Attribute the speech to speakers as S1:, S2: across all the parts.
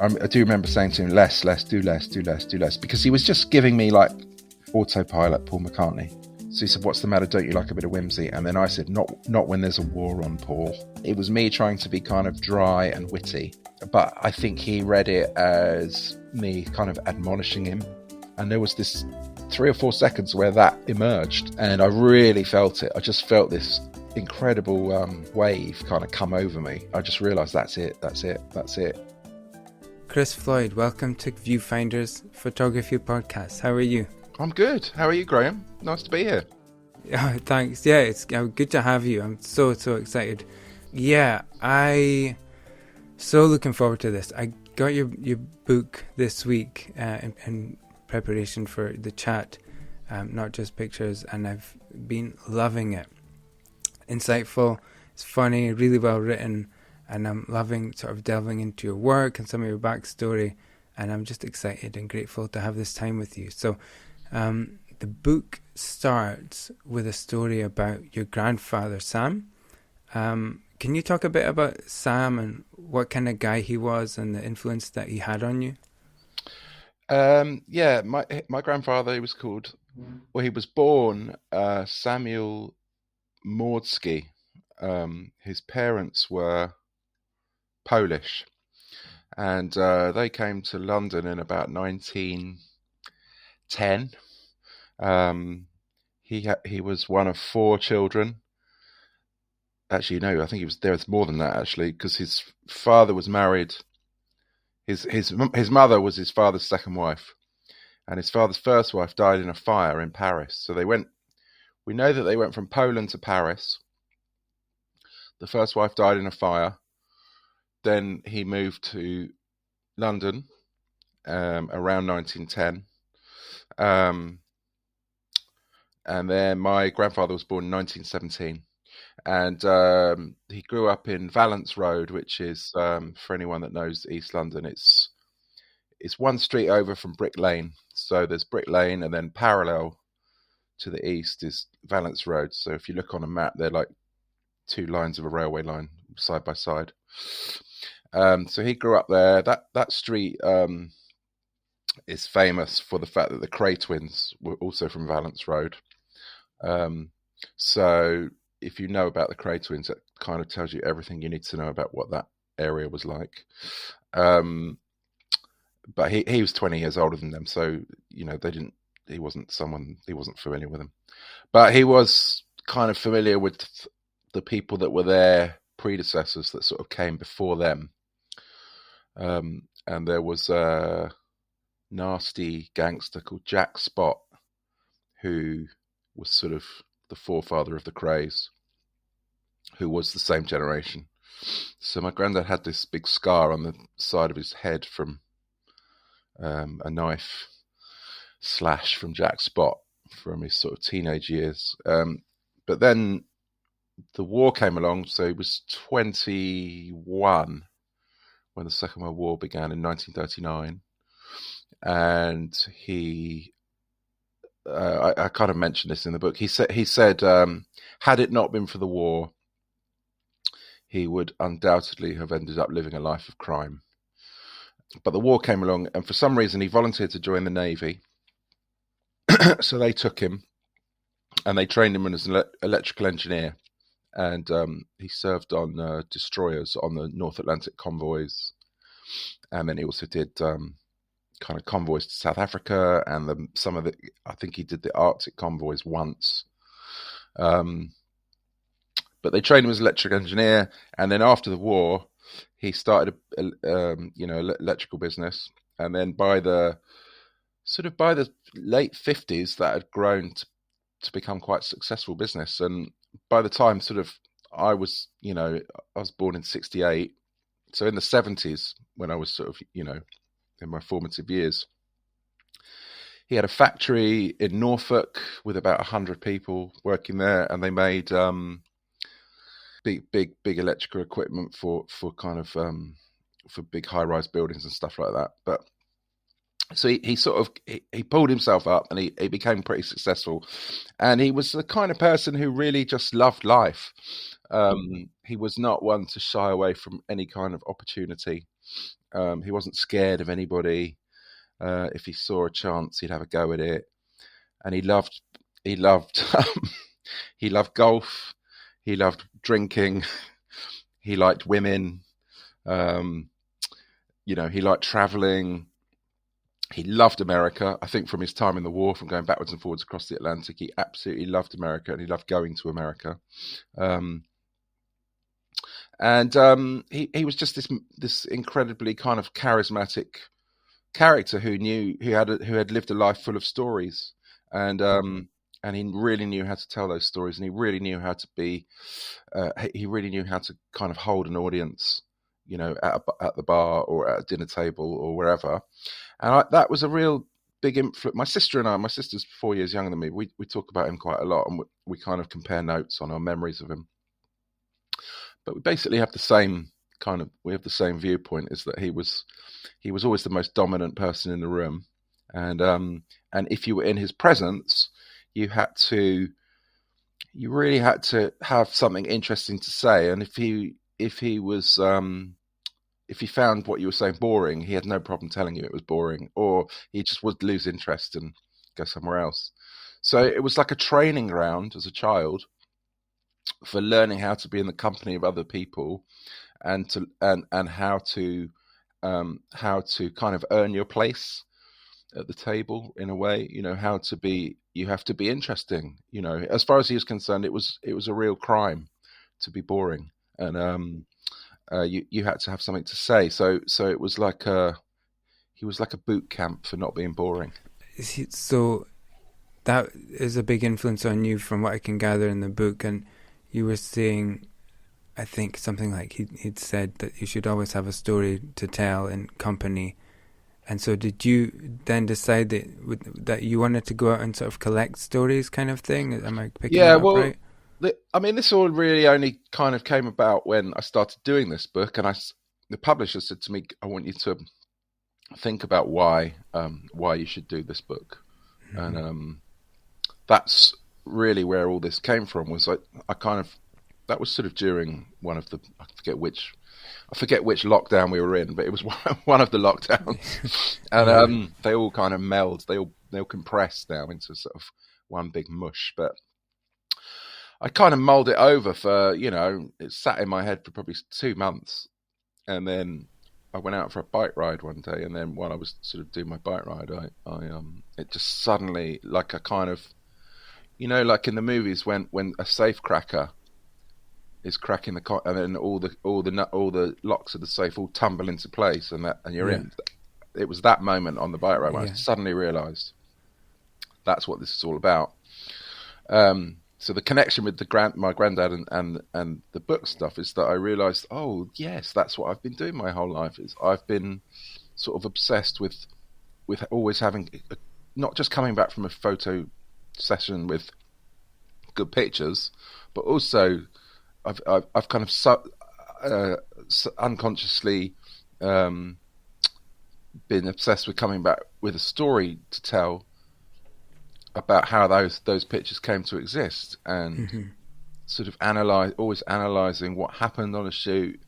S1: I do remember saying to him, less, do less, because he was just giving me like autopilot Paul McCartney. So he said, what's the matter? Don't you like a bit of whimsy? And then I said, not when there's a war on, Paul. It was me trying to be kind of dry and witty, but I think he read it as me kind of admonishing him. And there was this 3 or 4 seconds where that emerged, and I really felt it. I just felt this incredible wave kind of come over me. I just realised that's it.
S2: Chris Floyd, welcome to Viewfinder's Photography Podcast. How are you?
S1: I'm good. How are you, Graham? Nice to be here.
S2: Yeah, thanks. Yeah, it's good to have you. I'm so excited. Yeah, I so looking forward to this. I got your book this week in preparation for the chat, Not Just Pictures, and I've been loving it. Insightful, it's funny, really well written, and I'm loving sort of delving into your work and some of your backstory, and I'm just excited and grateful to have this time with you. So the book starts with a story about your grandfather, Sam. Can you talk a bit about Sam and what kind of guy he was and the influence that he had on you?
S1: Yeah, my grandfather, he was born Samuel Mordski. His parents were Polish, and they came to London in about 1910. He was one of 4 children. Actually, no, I think there was more than that, actually, because his father was married. His mother was his father's second wife, and his father's first wife died in a fire in Paris. So we know that they went from Poland to Paris. The first wife died in a fire. Then he moved to London around 1910. And then my grandfather was born in 1917. And he grew up in Valence Road, which is, for anyone that knows East London, it's one street over from Brick Lane. So there's Brick Lane, and then parallel to the east is Valence Road. So if you look on a map, they're like 2 lines of a railway line side by side. So he grew up there. That street is famous for the fact that the Cray twins were also from Valence Road. So if you know about the Cray twins, that kind of tells you everything you need to know about what that area was like. But he was 20 years older than them, so he wasn't familiar with them. But he was kind of familiar with the people that were their predecessors that sort of came before them. And there was a nasty gangster called Jack Spot, who was sort of the forefather of the Crays, who was the same generation. So my granddad had this big scar on the side of his head from a knife slash from Jack Spot from his sort of teenage years. But then the war came along, so he was 21 when the Second World War began in 1939. And he... I kind of mentioned this in the book. He said, had it not been for the war, he would undoubtedly have ended up living a life of crime. But the war came along, and for some reason, he volunteered to join the Navy. So they took him, and they trained him as an electrical engineer. And he served on destroyers on the North Atlantic convoys. And then he also did kind of convoys to South Africa, and I think he did the Arctic convoys once. But they trained him as an electrical engineer, and then after the war, he started electrical business. And then by the late 50s, that had grown to become quite a successful business. And by the time I was born in 68, so in the 70s, when I was in my formative years, he had a factory in Norfolk with about 100 people working there, and they made big electrical equipment for kind of for big high-rise buildings and stuff like that. But so he pulled himself up, and he became pretty successful. And he was the kind of person who really just loved life. He was not one to shy away from any kind of opportunity. He wasn't scared of anybody. If he saw a chance, he'd have a go at it. And he loved he loved golf. He loved drinking. He liked women. Um, he liked traveling. He loved America. I think from his time in the war, from going backwards and forwards across the Atlantic, he absolutely loved America, and he loved going to America. Um, and he was just this incredibly kind of charismatic character who had lived a life full of stories, and he really knew how to tell those stories, and he really knew how to be he really knew how to kind of hold an audience, at the bar or at a dinner table or wherever. And that was a real big influence. My sister's 4 years younger than me. We talk about him quite a lot, and we kind of compare notes on our memories of him. But we basically have the same viewpoint, is that he was always the most dominant person in the room, and if you were in his presence, you really had to have something interesting to say. And if he found what you were saying boring, he had no problem telling you it was boring, or he just would lose interest and go somewhere else. So it was like a training ground as a child for learning how to be in the company of other people, and how to kind of earn your place at the table in a way. You have to be interesting. As far as he was concerned, it was a real crime to be boring, and you had to have something to say. So it was like he was like a boot camp for not being boring.
S2: So that is a big influence on you, from what I can gather in the book. And you were saying, I think something like he'd said that you should always have a story to tell in company. And so did you then decide that you wanted to go out and sort of collect stories, kind of thing? Am I picking that up right?
S1: This all really only kind of came about when I started doing this book, and the publisher said to me, "I want you to think about why you should do this book." Mm-hmm. And that's really where all this came from. Was that was sort of during one of the, I forget which lockdown we were in, but it was one of the lockdowns, and they all kind of meld. They all compress now into sort of one big mush. But I kind of mulled it over for, it sat in my head for probably 2 months, and then I went out for a bike ride one day, and then while I was sort of doing my bike ride, it just suddenly, like a kind of, like in the movies when a safe cracker is cracking and then all the locks of the safe all tumble into place, and you're in. It was that moment on the bike ride when I suddenly realised that's what this is all about. So the connection with my granddad and the book stuff is that I realised, oh yes, that's what I've been doing my whole life. Is I've been sort of obsessed with always having, not just coming back from a photo session with good pictures, but also I've kind of unconsciously been obsessed with coming back with a story to tell about how those pictures came to exist, and sort of always analysing what happened on a shoot.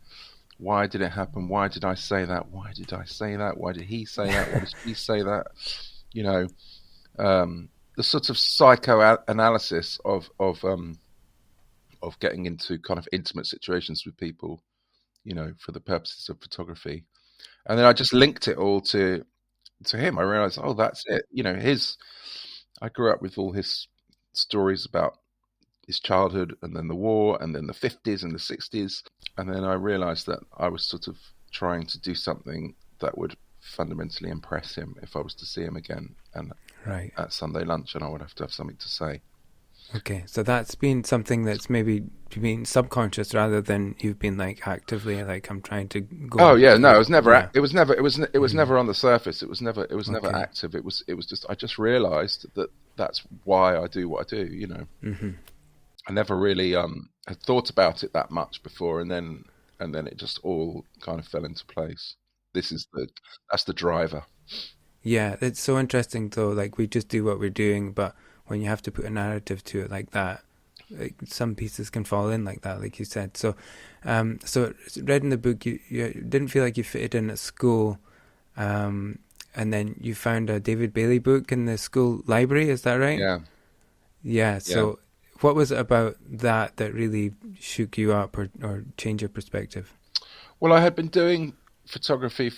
S1: Why did it happen? Why did I say that? Why did I say that? Why did he say that? Why did he say that? The sort of psychoanalysis of getting into kind of intimate situations with people, for the purposes of photography. And then I just linked it all to him. I realised, oh, that's it. I grew up with all his stories about his childhood, and then the war, and then the 50s and the 60s. And then I realised that I was sort of trying to do something that would fundamentally impress him if I was to see him again, and at Sunday lunch, and I would have to have something to say.
S2: Okay, so that's been something that's maybe been subconscious rather than you've been like actively like, I'm trying to go.
S1: Oh yeah, no, it was never. Yeah. It was never on the surface. It was never active. It was just. I just realised that that's why I do what I do. I never really had thought about it that much before, and then it just all kind of fell into place. That's the driver.
S2: Yeah, it's so interesting though. Like, we just do what we're doing, but when you have to put a narrative to it like that, some pieces can fall in like that, like you said. So, so read in the book, you didn't feel like you fitted in at school, and then you found a David Bailey book in the school library. Is that right?
S1: Yeah.
S2: Yeah. So, what was it about that really shook you up or changed your perspective?
S1: Well, I had been doing photography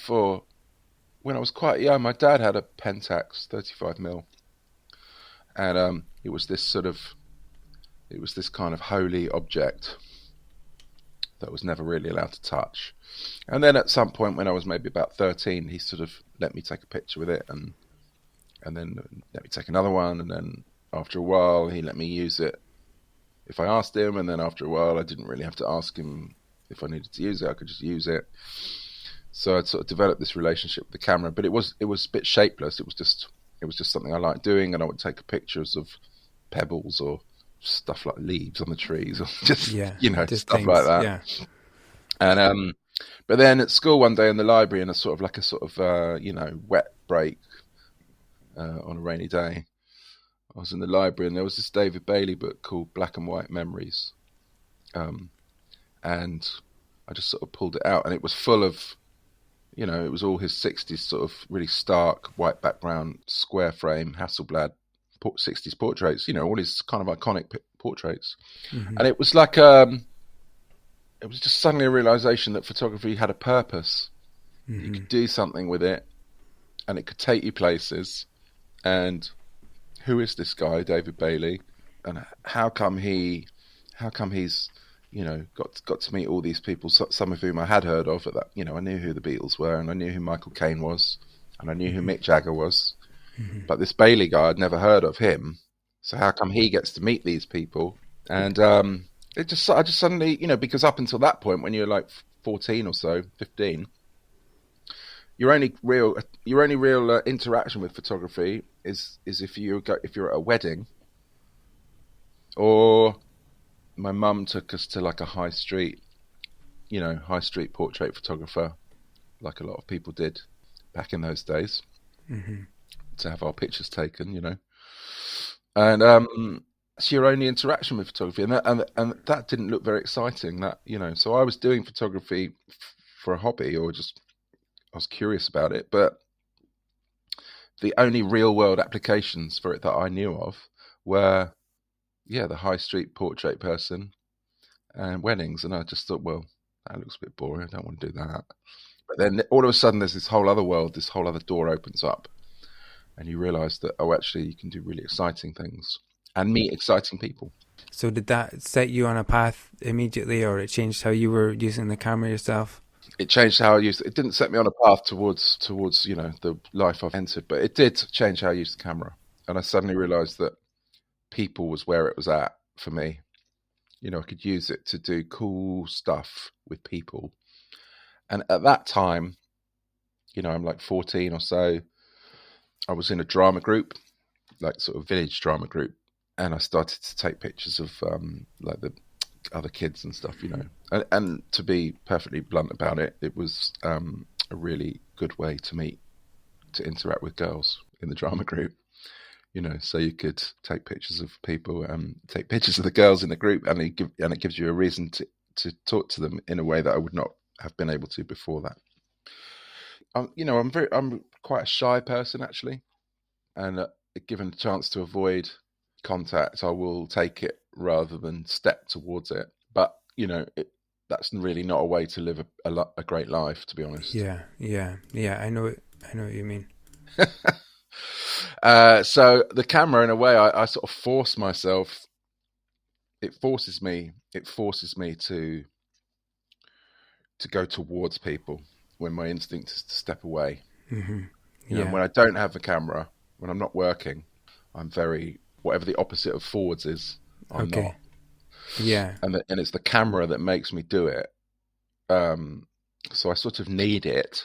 S1: when I was quite young. My dad had a Pentax 35mm, and it was this kind of holy object that was never really allowed to touch. And then at some point, when I was maybe about 13, he sort of let me take a picture with it, and then let me take another one, and then after a while, he let me use it if I asked him, and then after a while, I didn't really have to ask him if I needed to use it. I could just use it. So I'd sort of developed this relationship with the camera, but it was a bit shapeless. It was just something I liked doing, and I would take pictures of pebbles or stuff like leaves on the trees, or just just stuff things, like that.
S2: Yeah.
S1: And but then at school one day in the library, in a sort of wet break on a rainy day, I was in the library, and there was this David Bailey book called Black and White Memories, and I just sort of pulled it out, and it was full of, it was all his 60s sort of really stark white background, square frame, Hasselblad 60s portraits, all his kind of iconic portraits. Mm-hmm. And it was like, it was just suddenly a realization that photography had a purpose. Mm-hmm. You could do something with it, and it could take you places. And who is this guy, David Bailey? And how come he's, got to meet all these people, some of whom I had heard of at that. I knew who the Beatles were, and I knew who Michael Caine was, and I knew who Mick Jagger was. Mm-hmm. But this Bailey guy, I'd never heard of him. So how come he gets to meet these people? And I just suddenly, because up until that point, when you're like 14 or so, 15, your only real interaction with photography is if you're at a wedding, or my mum took us to like a high street portrait photographer, like a lot of people did back in those days. Mm-hmm. To have our pictures taken, and it's your only interaction with photography, and that didn't look very exciting. That so I was doing photography for a hobby, or just I was curious about it, but the only real world applications for it that I knew of were the high street portrait person and weddings, and I just thought, well, that looks a bit boring. I don't want to do that. But then all of a sudden, there's this whole other world, this whole other door opens up. And you realise that, actually, you can do really exciting things and meet exciting people.
S2: So did that set you on a path immediately, or it changed how you were using the camera yourself?
S1: It changed how I used it. It didn't set me on a path towards the life I've entered, but it did change how I used the camera. And I suddenly realised that people was where it was at for me. I could use it to do cool stuff with people. And at that time, I'm like 14 or so, I was in a drama group, like sort of village drama group, and I started to take pictures of like the other kids and stuff, And to be perfectly blunt about it, it was a really good way to interact with girls in the drama group, So you could take pictures of people and take pictures of the girls in the group, and it gives you a reason to talk to them in a way that I would not have been able to before that. I'm quite a shy person, actually, and given the chance to avoid contact, I will take it rather than step towards it. But that's really not a way to live a great life, to be honest.
S2: Yeah. I know what you mean.
S1: So the camera, in a way, I sort of force myself. It forces me to go towards people, when my instinct is to step away. Mm-hmm. When I don't have a camera, when I'm not working, I'm very, whatever the opposite of forwards is, I'm not.
S2: Yeah.
S1: And it's the camera that makes me do it. So I sort of need it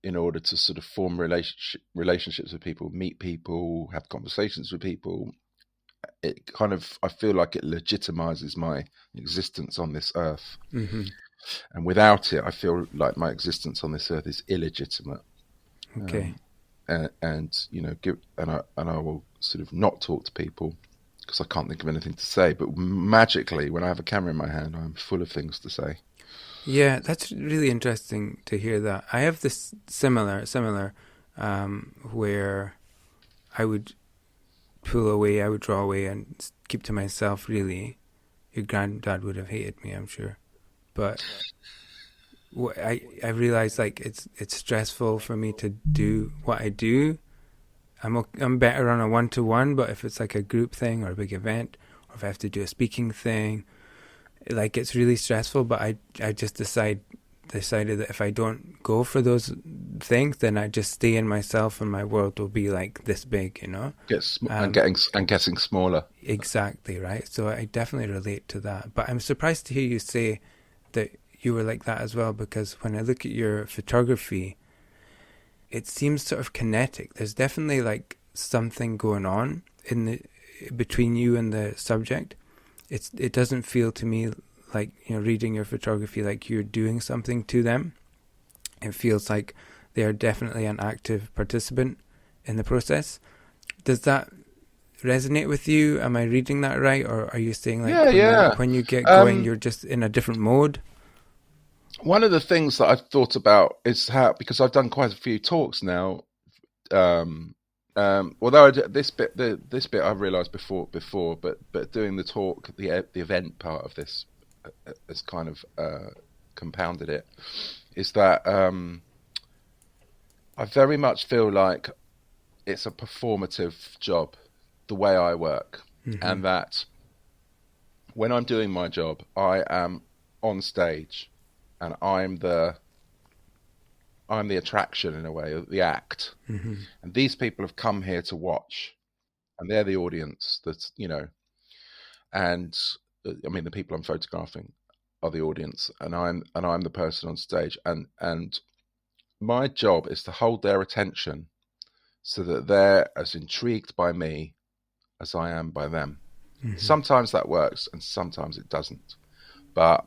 S1: in order to sort of form relationships with people, meet people, have conversations with people. It kind of, I feel like it legitimizes my existence on this earth. Mm-hmm. And without it, I feel like my existence on this earth is illegitimate.
S2: Okay.
S1: And I will sort of not talk to people because I can't think of anything to say. But magically, when I have a camera in my hand, I'm full of things to say.
S2: Yeah, that's really interesting to hear that. I have this similar, where I would pull away, I would draw away and keep to myself, really. Your granddad would have hated me, I'm sure. But I realize, like, it's stressful for me to do what I do. I'm better on a one-to-one, but if it's like a group thing or a big event, or if I have to do a speaking thing, like, it's really stressful. But I just decided that if I don't go for those things, then I just stay in myself, and my world will be like this big, you know.
S1: Getting smaller.
S2: Exactly, right. So I definitely relate to that. But I'm surprised to hear you say that you were like that as well, because when I look at your photography, it seems sort of kinetic. There's definitely like something going on between you and the subject. It doesn't feel to me like, you know, reading your photography, like you're doing something to them. It feels like they are definitely an active participant in the process. Does that resonate with you? Am I reading that right? Or are you saying, like, when you get going, you're just in a different mode?
S1: One of the things that I've thought about is how, because I've done quite a few talks now, although this bit I've realised before, but doing the talk, the event part of this has kind of compounded it, is that I very much feel like it's a performative job, the way I work, and that when I'm doing my job, I am on stage, and I'm the attraction in a way, the act, and these people have come here to watch, and they're the audience. That's, you know, and I mean, the people I'm photographing are the audience, and I'm the person on stage, and my job is to hold their attention so that they're as intrigued by me as I am by them. Sometimes that works, and sometimes it doesn't. But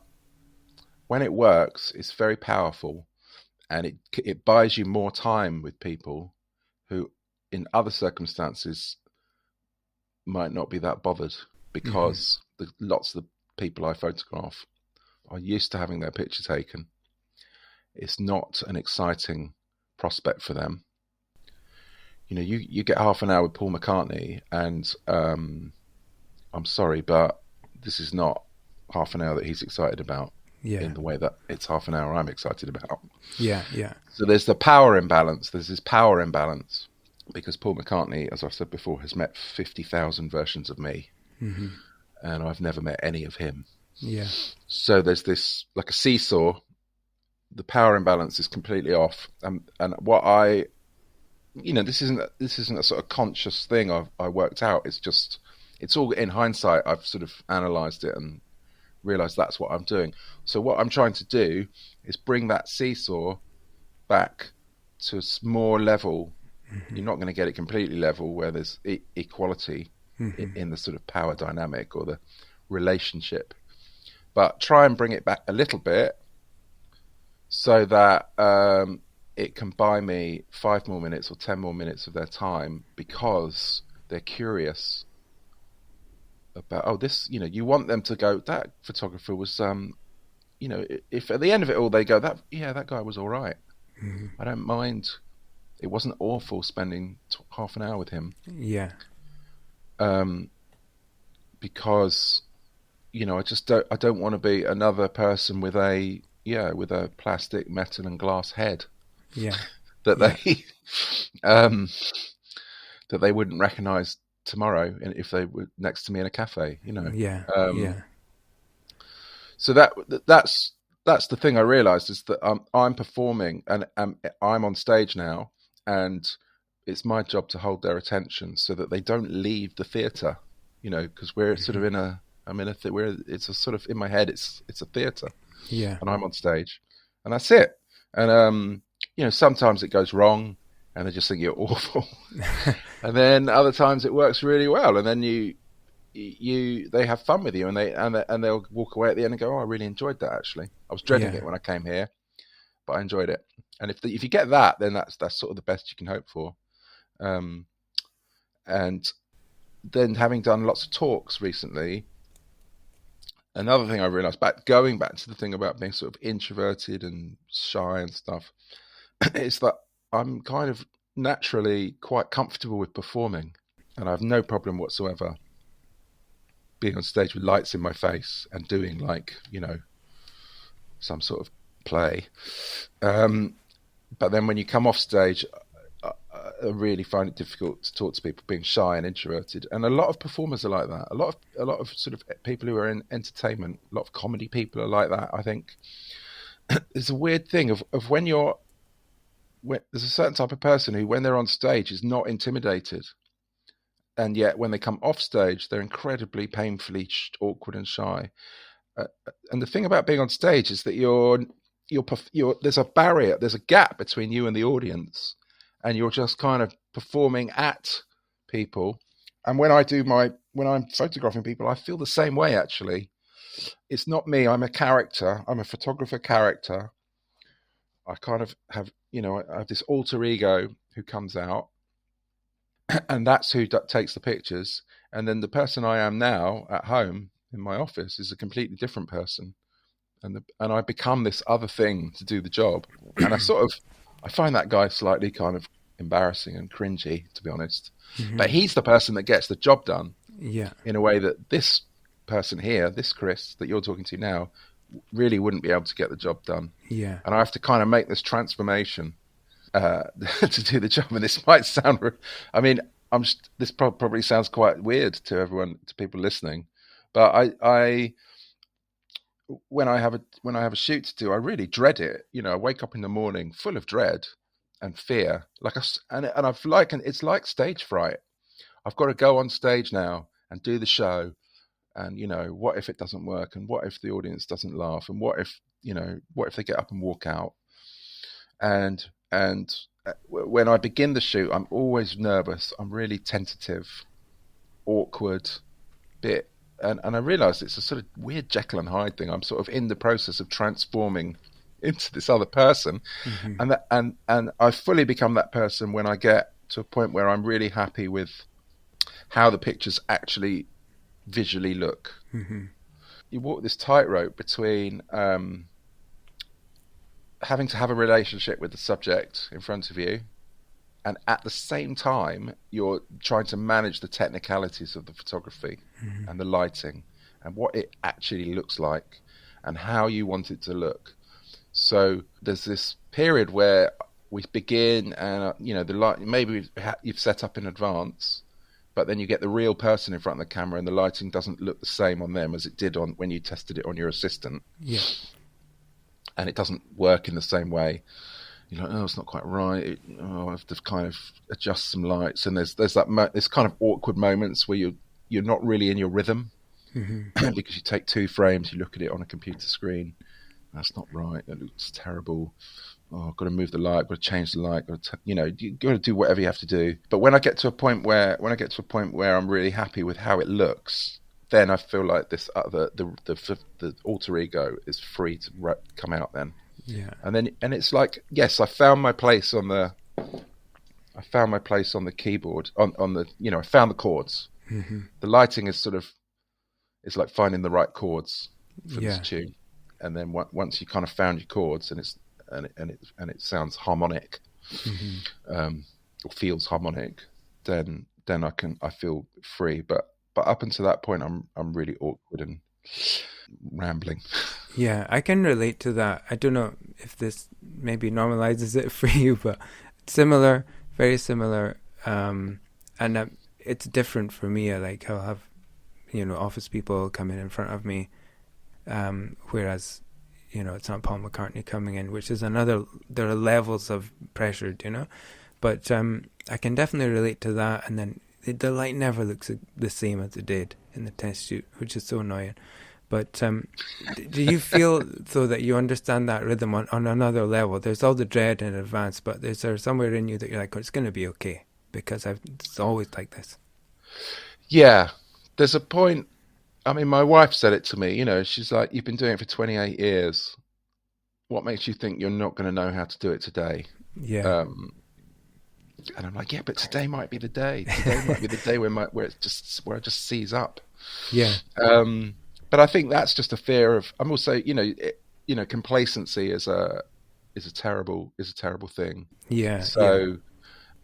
S1: when it works, it's very powerful, and it buys you more time with people who, in other circumstances, might not be that bothered, because lots of the people I photograph are used to having their picture taken. It's not an exciting prospect for them. You know, you get half an hour with Paul McCartney, and I'm sorry, but this is not half an hour that he's excited about. In the way that it's half an hour I'm excited about.
S2: Yeah.
S1: So there's the power imbalance. There's this power imbalance because Paul McCartney, as I've said before, has met 50,000 versions of me, and I've never met any of him.
S2: Yeah.
S1: So there's this, like a seesaw. The power imbalance is completely off, and what I, you know, this isn't a sort of conscious thing I worked out. It's all in hindsight. I've sort of analysed it and realize that's what I'm doing. So what I'm trying to do is bring that seesaw back to a more level. You're not going to get it completely level where there's equality in the sort of power dynamic or the relationship, but try and bring it back a little bit so that it can buy me 5 more minutes or 10 more minutes of their time, because they're curious about, this, you know, you want them to go, that photographer was, you know, if at the end of it all they go, that guy was all right. I don't mind. It wasn't awful spending half an hour with him.
S2: Yeah.
S1: Because, you know, I don't want to be another person with a plastic, metal and glass head.
S2: Yeah.
S1: that they wouldn't recognize tomorrow if they were next to me in a cafe, you know. So that's the thing I realized, is that I'm performing and I'm on stage now, and it's my job to hold their attention so that they don't leave the theater, you know, because we're sort of it's a sort of, in my head, it's a theater, and I'm on stage, and that's it. And you know, sometimes it goes wrong and they just think you're awful. And then other times it works really well, and then they have fun with you, and they'll walk away at the end and go, I really enjoyed that, actually. I was dreading it when I came here, but I enjoyed it. And if you get that, then that's sort of the best you can hope for. And then having done lots of talks recently, another thing I realized, going back to the thing about being sort of introverted and shy and stuff, is that I'm kind of naturally quite comfortable with performing, and I have no problem whatsoever being on stage with lights in my face and doing, like, some sort of play. But then when you come off stage, I really find it difficult to talk to people, being shy and introverted. And a lot of performers are like that. A lot of sort of people who are in entertainment, a lot of comedy people are like that, I think. There's a weird thing of when there's a certain type of person who, when they're on stage, is not intimidated, and yet when they come off stage, they're incredibly painfully awkward and shy. And the thing about being on stage is that there's a barrier, there's a gap between you and the audience, and you're just kind of performing at people. And when I'm photographing people, I feel the same way, actually. It's not me. I'm a character. I'm a photographer character. I kind of have, I have this alter ego who comes out, and that's who takes the pictures. And then the person I am now at home in my office is a completely different person. And I become this other thing to do the job. And I find that guy slightly kind of embarrassing and cringy, to be honest. Mm-hmm. But he's the person that gets the job done.
S2: Yeah.
S1: In a way that this person here, this Chris that you're talking to now, really wouldn't be able to get the job done.
S2: Yeah.
S1: And I have to kind of make this transformation to do the job. And this might sound, this probably sounds quite weird to people listening, but when I have a shoot to do, I really dread it. I wake up in the morning full of dread and fear, it's like stage fright. I've got to go on stage now and do the show, and what if it doesn't work, and what if the audience doesn't laugh, and what if they get up and walk out, and when I begin the shoot, I'm always nervous. I'm really tentative, awkward, bit. And I realise it's a sort of weird Jekyll and Hyde thing. I'm sort of in the process of transforming into this other person, mm-hmm. and I fully become that person when I get to a point where I'm really happy with how the pictures actually visually look. Mm-hmm. You walk this tightrope between having to have a relationship with the subject in front of you, and at the same time, you're trying to manage the technicalities of the photography, mm-hmm. and the lighting, and what it actually looks like, and how you want it to look. So there's this period where we begin, and the light maybe you've set up in advance, but then you get the real person in front of the camera, and the lighting doesn't look the same on them as it did when you tested it on your assistant.
S2: Yeah,
S1: and it doesn't work in the same way. You're like, oh, it's not quite right. I have to kind of adjust some lights, and there's this kind of awkward moments where you're not really in your rhythm, mm-hmm. because you take 2 frames, you look at it on a computer screen. That's not right. It looks terrible. Oh, I've got to move the light. I've got to change the light. You've got to do whatever you have to do. But when I get to a point where I'm really happy with how it looks, then I feel like this the alter ego is free to come out then.
S2: Yeah.
S1: And it's like, yes, I found my place on the keyboard, on the, I found the chords. Mm-hmm. The lighting is it's like finding the right chords for this tune. And then once you kind of found your chords, and it sounds harmonic, mm-hmm. Or feels harmonic, then I feel free. But up until that point, I'm really awkward and rambling.
S2: Yeah, I can relate to that. I don't know if this maybe normalizes it for you, but similar, very similar. And it's different for me. Like, I'll have, office people come in front of me, whereas, it's not Paul McCartney coming in, which is there are levels of pressure, but I can definitely relate to that. And then the light never looks the same as it did in the test shoot, which is so annoying. But do you feel so that you understand that rhythm on another level? There's all the dread in advance, but is there somewhere in you that you're like, oh, it's going to be okay, because it's always like this?
S1: Yeah, there's a point. I mean, my wife said it to me, she's like, you've been doing it for 28 years. What makes you think you're not going to know how to do it today?
S2: Yeah.
S1: And I'm like, yeah, but today might be the day. Today might be the day where I just seize up.
S2: Yeah.
S1: But I think that's just a fear of. I'm also, complacency is a terrible thing.
S2: Yeah.
S1: So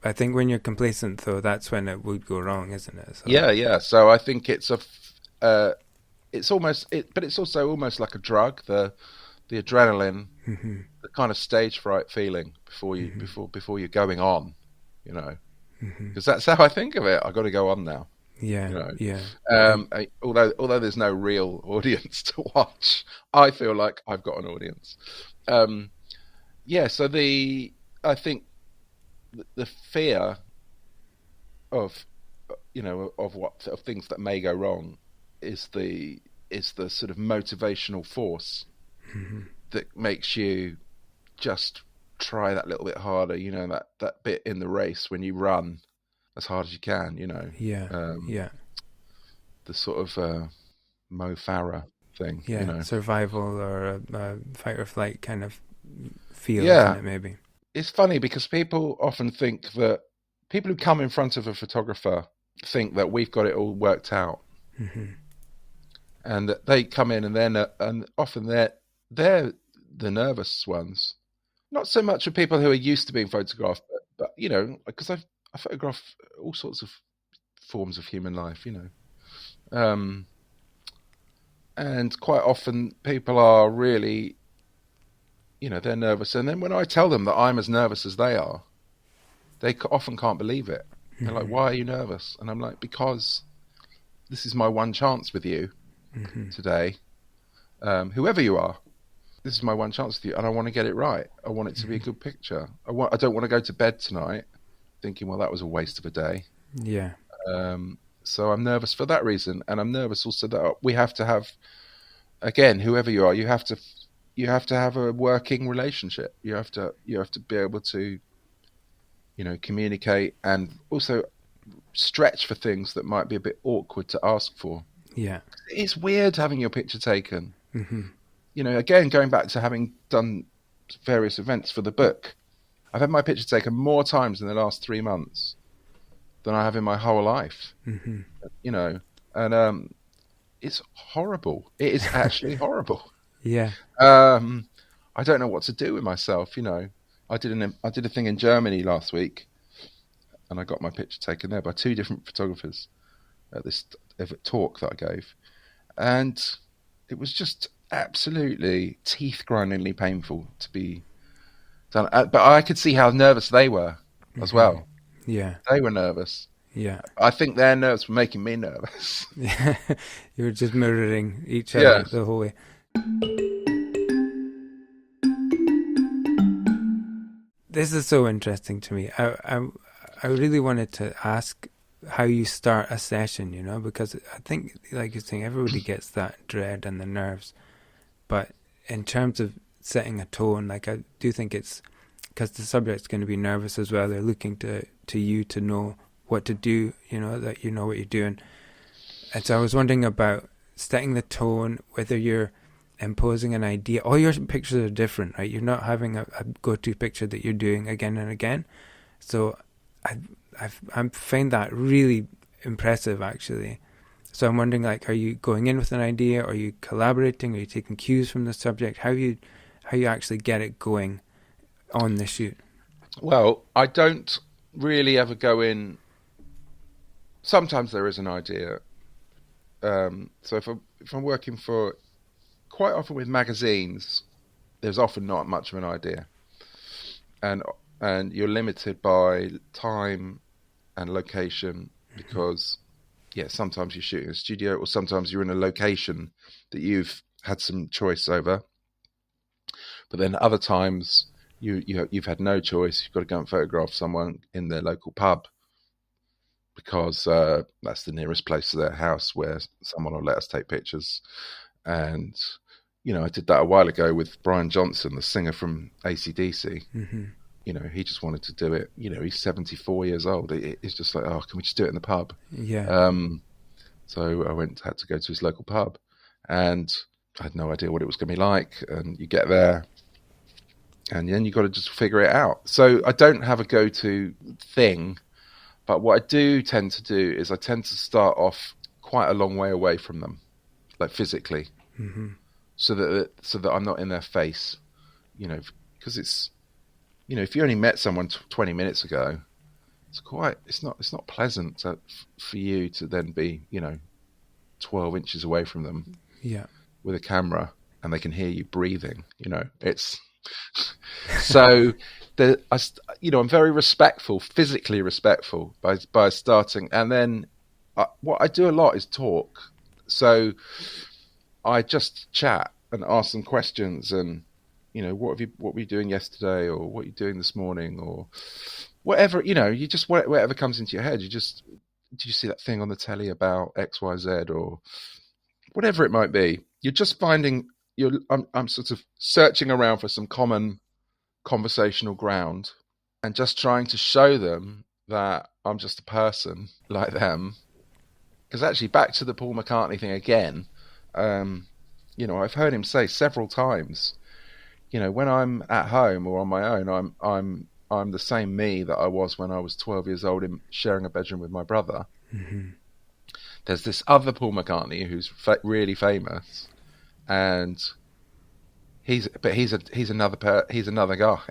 S2: I think when you're complacent, though, that's when it would go wrong, isn't it? So.
S1: yeah. So I think it's it's also almost like a drug. The adrenaline, the kind of stage fright feeling before you're going on, because that's how I think of it. I got to go on now.
S2: Yeah, yeah.
S1: Although there's no real audience to watch, I feel like I've got an audience. So I think the fear of of things that may go wrong is the sort of motivational force that makes you just try that little bit harder. That bit in the race when you run as hard as you can.
S2: Yeah.
S1: The sort of Mo Farah thing.
S2: Yeah, survival or a fight or flight kind of feel,
S1: yeah.
S2: isn't it, maybe?
S1: It's funny because people often think that people who come in front of a photographer think that we've got it all worked out, and that they come in and often they're the nervous ones. Not so much of people who are used to being photographed, but because I photograph all sorts of forms of human life, and quite often people are really, they're nervous. And then when I tell them that I'm as nervous as they are, they often can't believe it. They're like, why are you nervous? And I'm like, because this is my one chance with you today. Whoever you are, this is my one chance with you, and I want to get it right. I want it to be a good picture. I don't want to go to bed tonight thinking, well, that was a waste of a day.
S2: Yeah.
S1: So I'm nervous for that reason, and I'm nervous also that we have to have, again, whoever you are, you have to have a working relationship. You have to be able to, communicate and also stretch for things that might be a bit awkward to ask for.
S2: Yeah.
S1: It's weird having your picture taken. Again, going back to having done various events for the book, I've had my picture taken more times in the last 3 months than I have in my whole life. And it's horrible. It is actually horrible.
S2: Yeah.
S1: I don't know what to do with myself. I did a thing in Germany last week, and I got my picture taken there by 2 different photographers at this talk that I gave, and it was just absolutely teeth-grindingly painful to be done. But I could see how nervous they were as well.
S2: Yeah,
S1: they were nervous.
S2: Yeah,
S1: I think their nerves were making me nervous.
S2: Yeah, you were just mirroring each other the whole way. This is so interesting to me. I really wanted to ask how you start a session, because I think, like you're saying, everybody gets that dread and the nerves. But in terms of setting a tone, I do think it's because the subject's going to be nervous as well. They're looking to you to know what to do, that you know what you're doing. And so I was wondering about setting the tone, whether you're imposing an idea. All your pictures are different, right? You're not having a go-to picture that you're doing again and again. So I find that really impressive, actually. So I'm wondering, are you going in with an idea? Are you collaborating? Are you taking cues from the subject? How you actually get it going on the shoot? Well, I don't really ever go in. Sometimes there is an idea. So if I'm working for, quite often with magazines, there's often not much of an idea, and you're limited by time and location because, sometimes you're shooting in a studio, or sometimes you're in a location that you've had some choice over. But then other times you've had no choice. You've got to go and photograph someone in their local pub because that's the nearest place to their house where someone will let us take pictures. And I did that a while ago with Brian Johnson, the singer from AC/DC. He just wanted to do it. He's 74 years old. It's just like, oh, can we just do it in the pub? Yeah. So I had to go to his local pub, and I had no idea what it was going to be like. And you get there,
S1: And then you got to just figure it out. So I don't have a go-to thing, but what I do tend to do is I tend to start off quite a long way away from them, like physically, so that I'm not in their face, because it's, if you only met someone 20 minutes ago, it's not pleasant for you to then be 12 inches away from them, with a camera, and they can hear you breathing. It's so I'm very respectful, physically respectful, by starting, and then what I do a lot is talk. So I just chat and ask them questions, and what were you doing yesterday, or what are you doing this morning, or whatever. You just whatever comes into your head. Did you see that thing on the telly about XYZ, or whatever it might be? You're just finding I'm sort of searching around for some common conversational ground, and just trying to show them that I'm just a person like them. Because actually, back to the Paul McCartney thing again, I've heard him say several times, when I'm at home or on my own, I'm the same me that I was when I was 12 years old, sharing a bedroom with my brother. There's this other Paul McCartney who's really famous, and he's another guy.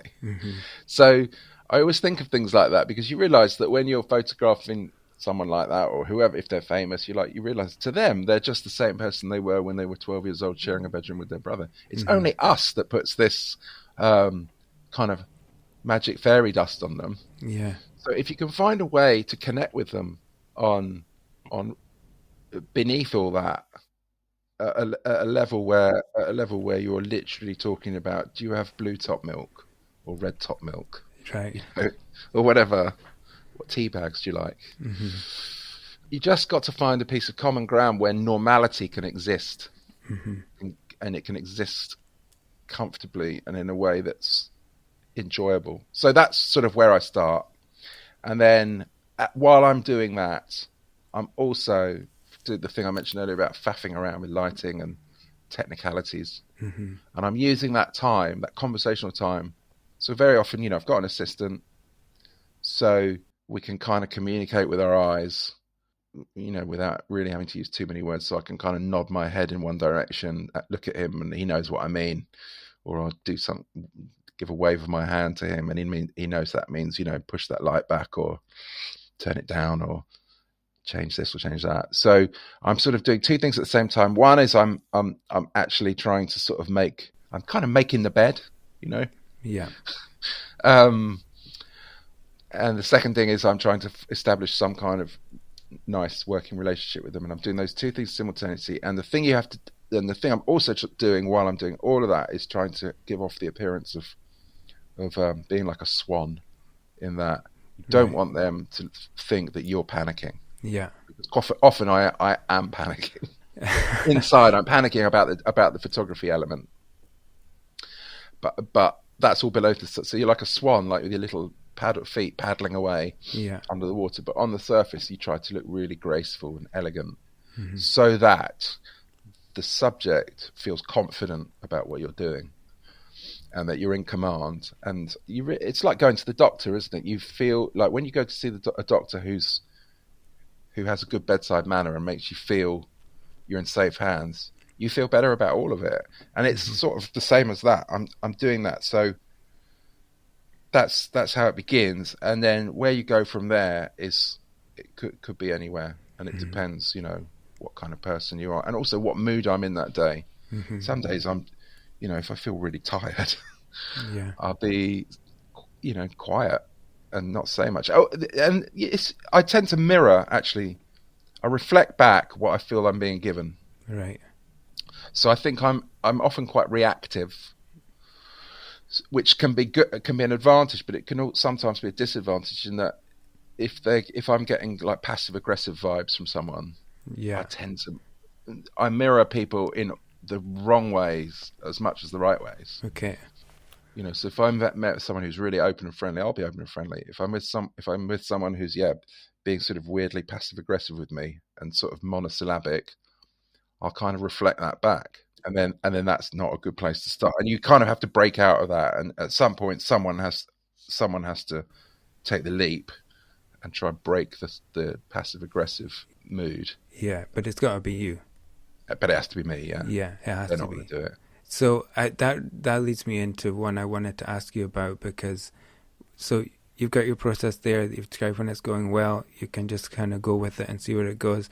S1: So I always think of things like that, because you realise that when you're photographing someone like that, or whoever, if they're famous, you realise to them they're just the same person they were when they were 12 years old, sharing a bedroom with their brother. It's only us that puts this kind of magic fairy dust on them.
S2: Yeah.
S1: So if you can find a way to connect with them on beneath all that, at a level where you're literally talking about, do you have blue top milk or red top milk,
S2: right?
S1: Or whatever. What tea bags do you like? You just got to find a piece of common ground where normality can exist, and it can exist comfortably and in a way that's enjoyable. So that's sort of where I start. And then while I'm doing that, I'm also doing the thing I mentioned earlier about faffing around with lighting and technicalities. And I'm using that time, that conversational time. So very often, I've got an assistant, so we can kind of communicate with our eyes, without really having to use too many words. So I can kind of nod my head in one direction, look at him, and he knows what I mean. Or I'll give a wave of my hand to him, and he knows that means, push that light back, or turn it down, or change this or change that. So I'm sort of doing two things at the same time. One is I'm actually trying to sort of I'm kind of making the bed,
S2: Yeah.
S1: And the second thing is I'm trying to establish some kind of nice working relationship with them, and I'm doing those two things simultaneously. And the thing I'm also doing while I'm doing all of that is trying to give off the appearance of being like a swan, in that you don't want them to think that you're panicking.
S2: Yeah.
S1: Because often I am panicking. Inside, I'm panicking about the photography element. But that's all below so you're like a swan, like with your little feet paddling away under the water. But on the surface, you try to look really graceful and elegant, so that the subject feels confident about what you're doing, and that you're in command. And it's like going to the doctor, isn't it? You feel like when you go to see a doctor who has a good bedside manner and makes you feel you're in safe hands, you feel better about all of it. And it's sort of the same as that. I'm doing that. So that's how it begins. And then where you go from there it could be anywhere. And it depends, what kind of person you are, and also what mood I'm in that day. Some days I'm, if I feel really tired, I'll be, quiet and not say much. Oh, and I tend to mirror, actually. I reflect back what I feel I'm being given.
S2: Right.
S1: So I think I'm often quite reactive, which can be good, can be an advantage, but it can sometimes be a disadvantage, in that if I'm getting like passive aggressive vibes from someone, I mirror people in the wrong ways as much as the right ways.
S2: Okay.
S1: So if I'm met with someone who's really open and friendly, I'll be open and friendly. If I'm with someone who's being sort of weirdly passive aggressive with me and sort of monosyllabic, I'll kind of reflect that back. and then that's not a good place to start. And you kind of have to break out of that. And at some point, someone has to take the leap and try and break the passive aggressive mood.
S2: Yeah, but it's got to be you.
S1: But it has to be me. Yeah.
S2: Yeah, it has
S1: They're
S2: to
S1: not
S2: be.
S1: going to do it.
S2: So that leads me into one I wanted to ask you about, because so you've got your process there. You've described when it's going well, you can just kind of go with it and see where it goes.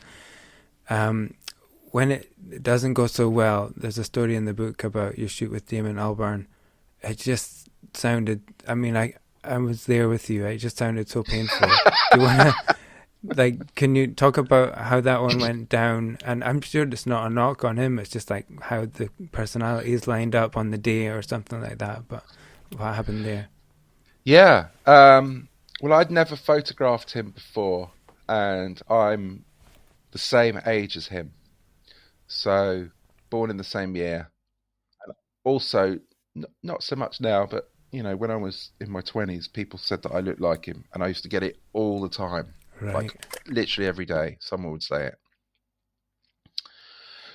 S2: When it doesn't go so well, there's a story in the book about your shoot with Damon Albarn. It just sounded, I mean, I was there with you. It just sounded so painful. Do you want to, can you talk about how that one went down? And I'm sure it's not a knock on him. It's just like how the personalities lined up on the day or something like that. But what happened there?
S1: Yeah. Well, I'd never photographed him before, and I'm the same age as him. So, born in the same year. And also, not so much now, but, when I was in my 20s, people said that I looked like him, and I used to get it all the time.
S2: Right.
S1: Like, literally every day, someone would say it.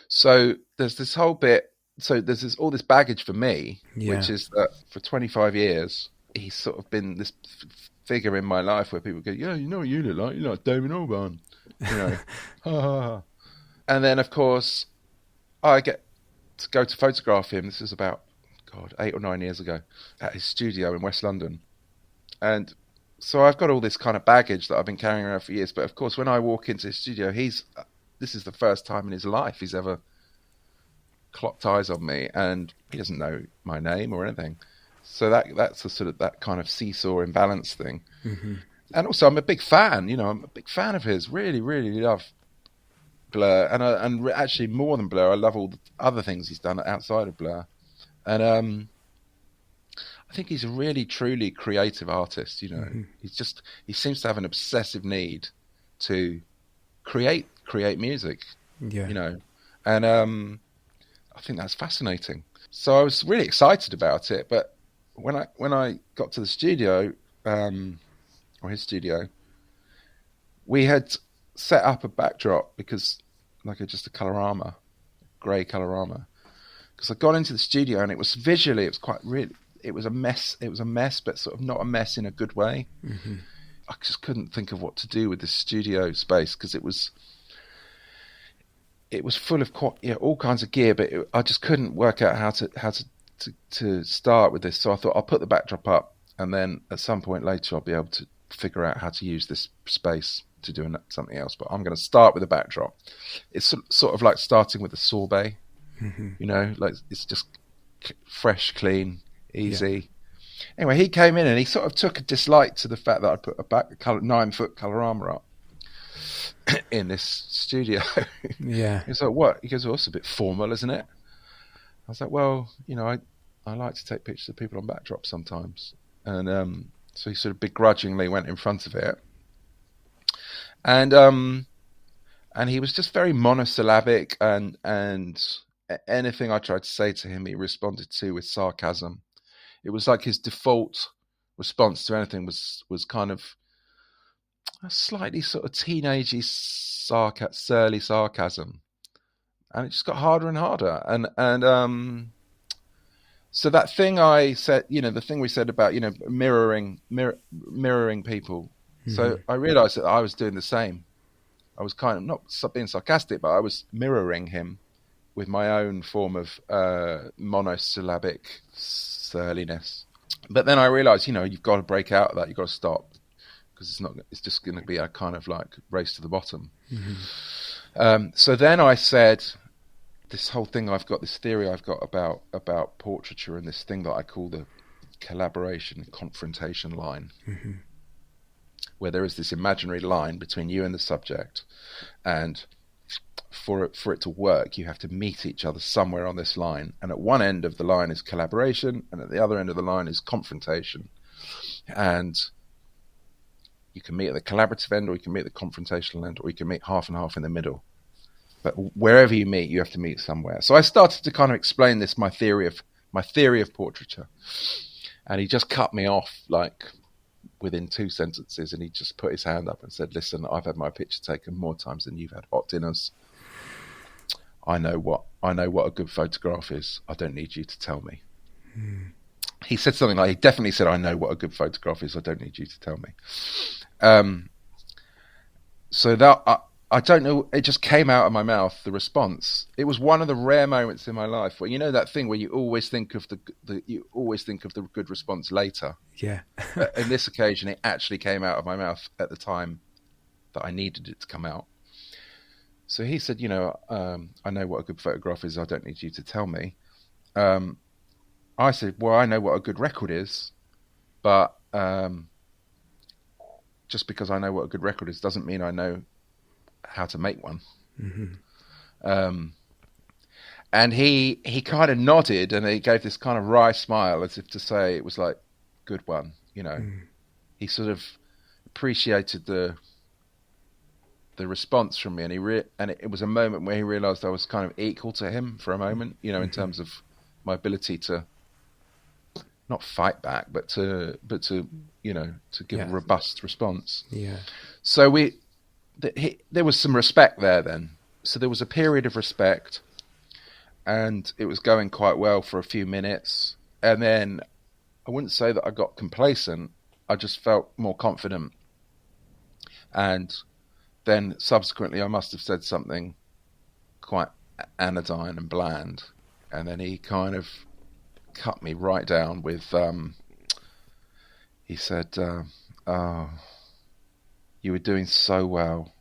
S1: So, there's this whole bit, there's all this baggage for me, which is that for 25 years, he's sort of been this figure in my life where people go, yeah, you know what you look like? You're like Damon Albarn. Ha ha ha. And then, of course, I get to go to photograph him. This is about, 8 or 9 years ago, at his studio in West London. And so I've got all this kind of baggage that I've been carrying around for years. But of course, when I walk into his studio, this is the first time in his life he's ever clocked eyes on me, and he doesn't know my name or anything. So that's a sort of that kind of seesaw imbalance thing.
S2: Mm-hmm.
S1: And also, I'm a big fan. I'm a big fan of his. Really, really love Blur, and actually more than Blur, I love all the other things he's done outside of Blur. And I think he's a really, truly creative artist.
S2: Mm-hmm.
S1: He seems to have an obsessive need to create music.
S2: Yeah.
S1: And I think that's fascinating. So I was really excited about it. But when I got to the studio, or his studio, we had set up a backdrop because, just a colorama, grey colorama. Because I got into the studio and it was a mess. It was a mess, but sort of not a mess in a good way.
S2: Mm-hmm.
S1: I just couldn't think of what to do with this studio space because it was full of all kinds of gear, but I just couldn't work out how to start with this. So I thought I'll put the backdrop up, and then at some point later I'll be able to figure out how to use this space to do something else. But I'm going to start with a backdrop. It's sort of like starting with a sorbet.
S2: Mm-hmm.
S1: Like it's just fresh, clean, easy. Yeah. Anyway, he came in and he sort of took a dislike to the fact that I put a 9-foot colorama up in this studio.
S2: Yeah.
S1: He's like, what? He goes, well, it's a bit formal, isn't it? I was like, well, I like to take pictures of people on backdrops sometimes. And so he sort of begrudgingly went in front of it. And he was just very monosyllabic, and anything I tried to say to him, he responded to with sarcasm. It was like his default response to anything was kind of a slightly sort of teenagey, surly sarcasm, and it just got harder and harder. And so that thing I said, the thing we said about mirroring people. Mm-hmm. So I realised that I was doing the same. I was kind of not being sarcastic, but I was mirroring him with my own form of monosyllabic surliness. But then I realised, you've got to break out of that. You've got to stop, because it's just going to be a kind of like race to the bottom. Mm-hmm. So then I said, this whole thing this theory I've got about portraiture, and this thing that I call the collaboration confrontation line. Mm-hmm. Where there is this imaginary line between you and the subject, and for it to work, you have to meet each other somewhere on this line. And at one end of the line is collaboration, and at the other end of the line is confrontation. And you can meet at the collaborative end, or you can meet at the confrontational end, or you can meet half and half in the middle. But wherever you meet, you have to meet somewhere. So I started to kind of explain this, my theory of portraiture, and he just cut me off like within 2 sentences, and he just put his hand up and said, listen, I've had my picture taken more times than you've had hot dinners. I know what a good photograph is. I don't need you to tell me. He said something like, he definitely said, I know what a good photograph is. I don't need you to tell me. So that I don't know. It just came out of my mouth. The response. It was one of the rare moments in my life where, you know, that thing where you always think of the good response later.
S2: Yeah.
S1: In this occasion, it actually came out of my mouth at the time that I needed it to come out. So he said, you know, I know what a good photograph is. I don't need you to tell me. I said, well, I know what a good record is, but just because I know what a good record is doesn't mean I know how to make one. And he kind of nodded, and he gave this kind of wry smile as if to say it was like, good one, you know. He sort of appreciated the response from me, and it was a moment where he realized I was kind of equal to him for a moment, you know, in terms of my ability to not fight back, but to you know, to give a robust response. Yeah. So there was some respect there then. So there was a period of respect, and it was going quite well for a few minutes. And then I wouldn't say that I got complacent. I just felt more confident. And then subsequently I must have said something quite anodyne and bland. And then he kind of cut me right down with, he said, oh, you were doing so well.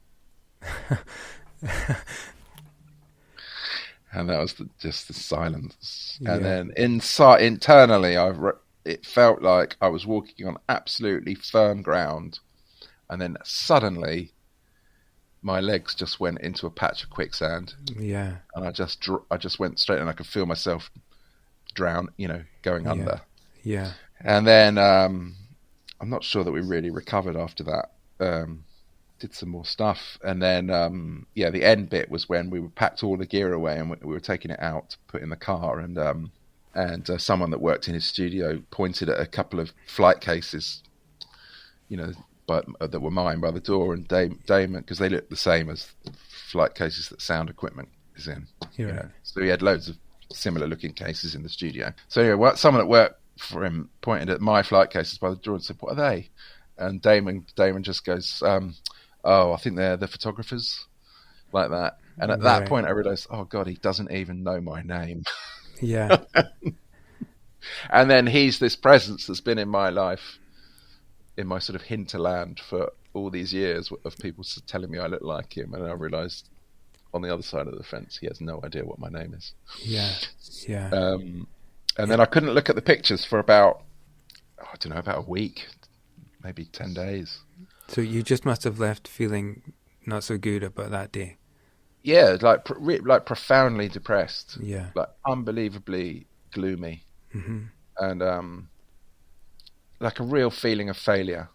S1: And that was just the silence. Yeah. And then internally, it felt like I was walking on absolutely firm ground. And then suddenly, my legs just went into a patch of quicksand. Yeah. And I just went straight, and I could feel myself drown, you know, going under. Yeah. And then I'm not sure that we really recovered after that. Did some more stuff, and then the end bit was when we packed all the gear away and we were taking it out to put in the car, and someone that worked in his studio pointed at a couple of flight cases, you know, that were mine by the door, and Damon, because they looked the same as flight cases that sound equipment is in. Yeah. You know? So he had loads of similar looking cases in the studio. So anyway, someone that worked for him pointed at my flight cases by the door and said, "What are they?" And Damon just goes, "Oh, I think they're the photographers," like that. And at that point I realized, oh God, he doesn't even know my name. Yeah. And then he's this presence that's been in my life, in my sort of hinterland for all these years, of people telling me I look like him. And I realized on the other side of the fence, he has no idea what my name is. Yeah. Yeah. And then I couldn't look at the pictures for about a week, maybe 10 days.
S2: So you just must have left feeling not so good about that day.
S1: Yeah, like profoundly depressed. Yeah, like unbelievably gloomy, and like a real feeling of failure.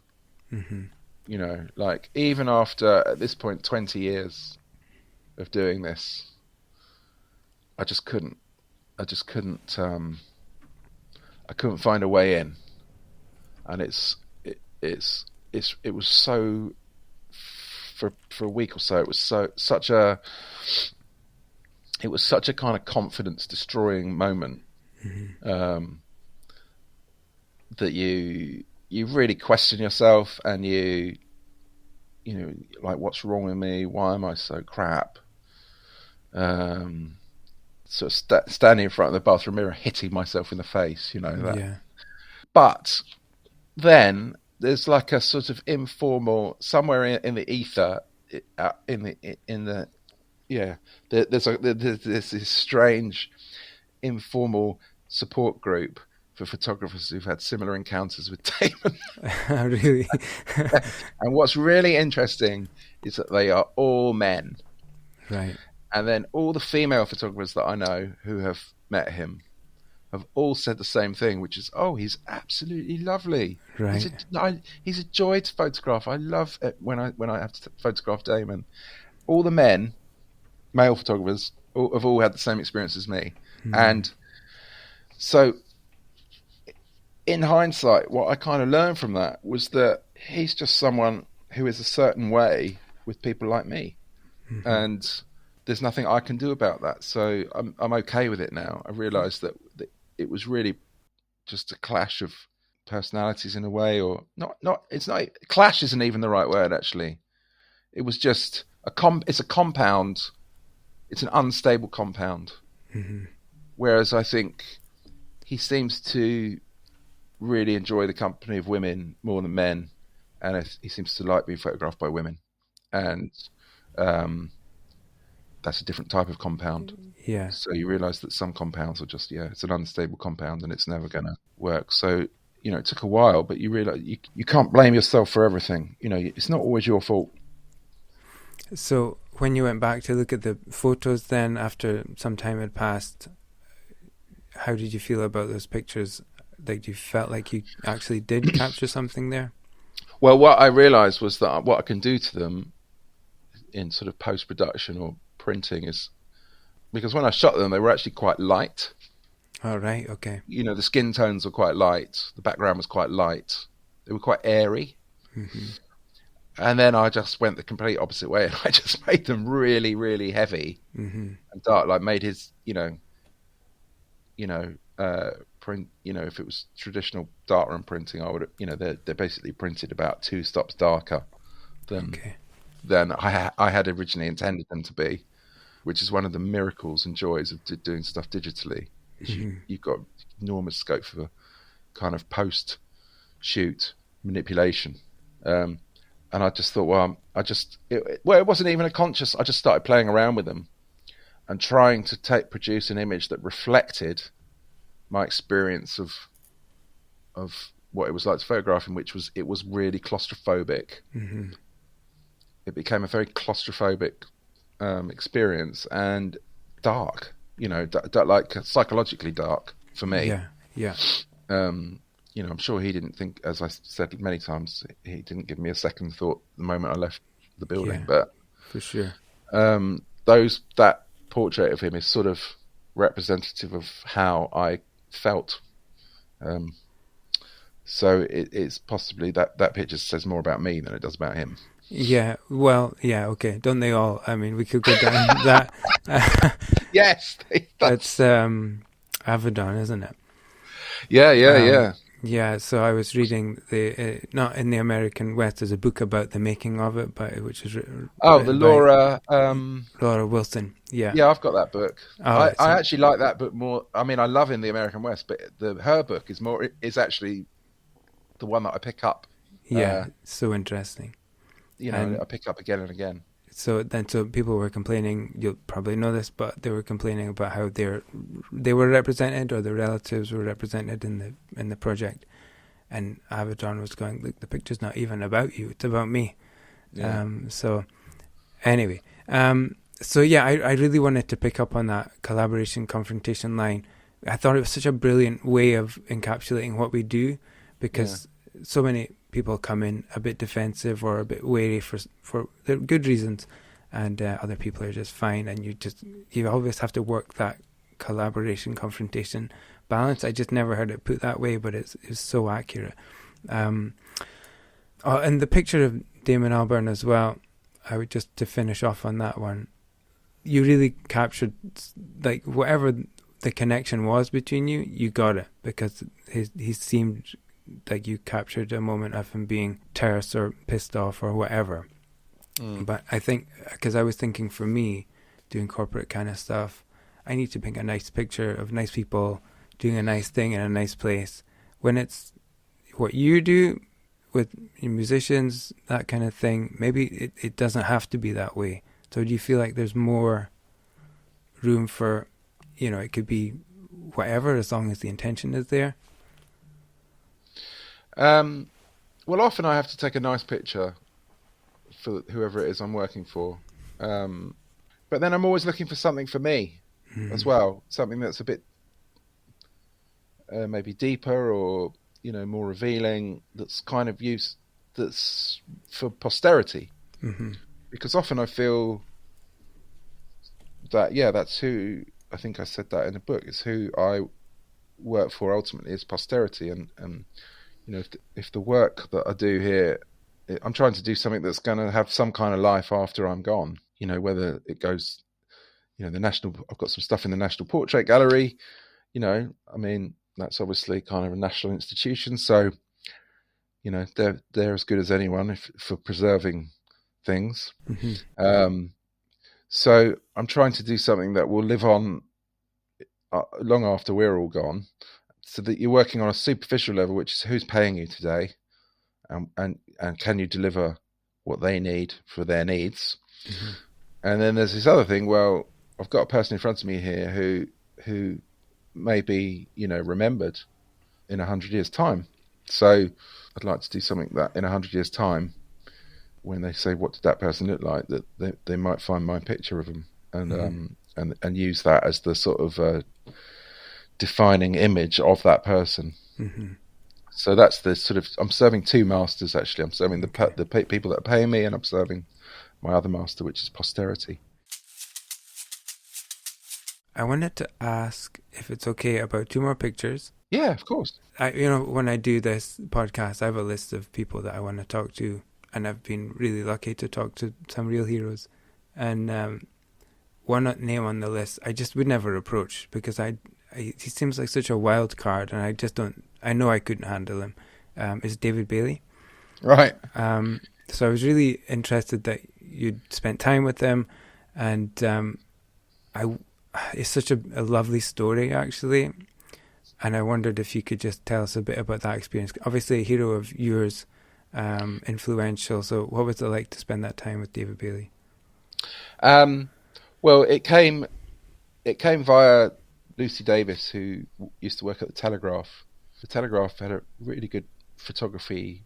S1: You know, like even after, at this point, 20 years of doing this, I couldn't find a way in, and it was so, for a week or so, it was such a kind of confidence destroying moment, that you really question yourself, and you know, like, what's wrong with me? Why am I so crap? Sort of standing in front of the bathroom mirror, hitting myself in the face, you know that. Yeah. But then there's like a sort of informal, somewhere in the ether, there's this strange informal support group for photographers who've had similar encounters with Damon.
S2: Really?
S1: And what's really interesting is that they are all men.
S2: Right.
S1: And then all the female photographers that I know who have met him have all said the same thing, which is, "Oh, he's absolutely lovely. Right. He's a joy to photograph. I love it when I have to photograph Damon." All the men, male photographers, have all had the same experience as me. And so, in hindsight, what I kind of learned from that was that he's just someone who is a certain way with people like me. And there's nothing I can do about that. So I'm okay with it now. I realised that it was really just a clash of personalities in a way, or not. It's not, clash isn't even the right word, actually. It was just it's a compound. It's an unstable compound.
S2: Mm-hmm.
S1: Whereas I think he seems to really enjoy the company of women more than men, and he seems to like being photographed by women, and that's a different type of compound.
S2: Yeah.
S1: So you realise that some compounds are just, it's an unstable compound and it's never going to work. So, it took a while, but you realise you can't blame yourself for everything. It's not always your fault.
S2: So when you went back to look at the photos then, after some time had passed, how did you feel about those pictures? Like, you felt like you actually did capture something there?
S1: Well, what I realised was that what I can do to them in sort of post-production or printing is, because when I shot them, they were actually quite light.
S2: Oh, right, okay.
S1: The skin tones were quite light. The background was quite light. They were quite airy.
S2: Mm-hmm.
S1: And then I just went the complete opposite way, and I just made them really, really heavy and dark. Like made his, print. If it was traditional darkroom printing, I would, they're basically printed about 2 stops darker than I had originally intended them to be, which is one of the miracles and joys of doing stuff digitally. You've got enormous scope for kind of post-shoot manipulation. And I just thought, it wasn't even a conscious. I just started playing around with them and trying to produce an image that reflected my experience of what it was like to photograph him, which was, it was really claustrophobic. Mm-hmm. It became a very claustrophobic experience, and dark. Like psychologically dark for me.
S2: Yeah.
S1: I'm sure he didn't think, as I said many times, he didn't give me a second thought the moment I left the building.
S2: Yeah,
S1: but
S2: for sure,
S1: that portrait of him is sort of representative of how I felt. So it's possibly that picture says more about me than it does about him.
S2: Yeah, well, yeah, okay. Don't they all? I mean, we could go down that.
S1: Yes,
S2: that's Avedon, isn't it?
S1: Yeah.
S2: Yeah, so I was reading not in the American West, there's a book about the making of it, which is
S1: the Laura
S2: Laura Wilson. Yeah,
S1: I've got that book. I actually like that book more. I mean, I love In the American West, but her book is actually the one that I pick up.
S2: Yeah, so interesting.
S1: I pick up again and again.
S2: So people were complaining. You'll probably know this, but they were complaining about how they were represented, or their relatives were represented in the project. And Avedon was going, "Look, the picture's not even about you; it's about me."
S1: Yeah.
S2: So anyway, so yeah, I really wanted to pick up on that collaboration confrontation line. I thought it was such a brilliant way of encapsulating what we do, because so many people come in a bit defensive or a bit wary for good reasons, and other people are just fine, and you always have to work that collaboration confrontation balance. I just never heard it put that way, but it's so accurate. And the picture of Damon Albarn as well, I would just to finish off on that one, you really captured, like, whatever the connection was between you got it, because he seemed like you captured a moment of him being terse or pissed off or whatever. But I think, because I was thinking, for me, doing corporate kind of stuff, I need to paint a nice picture of nice people doing a nice thing in a nice place. When it's what you do with musicians, that kind of thing, maybe it doesn't have to be that way. So do you feel like there's more room for, it could be whatever, as long as the intention is there?
S1: Well, often I have to take a nice picture for whoever it is I'm working for. But then I'm always looking for something for me as well. Something that's a bit maybe deeper, or, more revealing, that's kind of that's for posterity. Mm-hmm. Because often I feel that, that's who, I think I said that in the book, it's who I work for ultimately, is posterity. And if the work that I do here, I'm trying to do something that's going to have some kind of life after I'm gone, whether it goes I've got some stuff in the National Portrait Gallery. I mean, that's obviously kind of a national institution, so they're as good as anyone for preserving things. So I'm trying to do something that will live on long after we're all gone, so that you're working on a superficial level, which is who's paying you today, and can you deliver what they need for their needs. And then there's this other thing. Well, I've got a person in front of me here who may be remembered in 100 years' time. So I'd like to do something that in 100 years' time, when they say what did that person look like, that they might find my picture of them and use that as the sort of defining image of that person. So that's the sort of, I'm serving two masters actually. I'm serving the people that are paying me, and I'm serving my other master, which is posterity.
S2: I wanted to ask if it's okay about two more pictures.
S1: Yeah, of course.
S2: When I do this podcast, I have a list of people that I want to talk to, and I've been really lucky to talk to some real heroes. And one name on the list I just would never approach, because he seems like such a wild card, and I just don't. I know I couldn't handle him. Is David Bailey?
S1: Right.
S2: So I was really interested that you'd spent time with him, and it's such a lovely story actually. And I wondered if you could just tell us a bit about that experience. Obviously, a hero of yours, influential. So, what was it like to spend that time with David Bailey?
S1: Well, it came via Lucy Davis, who used to work at the Telegraph. The Telegraph had a really good photography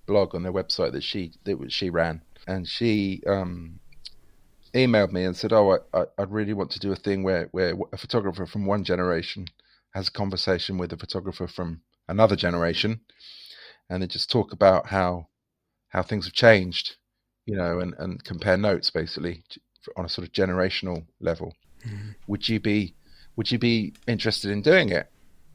S1: blog on their website that she ran, and she emailed me and said, "Oh, I'd really want to do a thing where a photographer from one generation has a conversation with a photographer from another generation, and they just talk about how things have changed, and compare notes basically on a sort of generational level. Would you be interested in doing it?"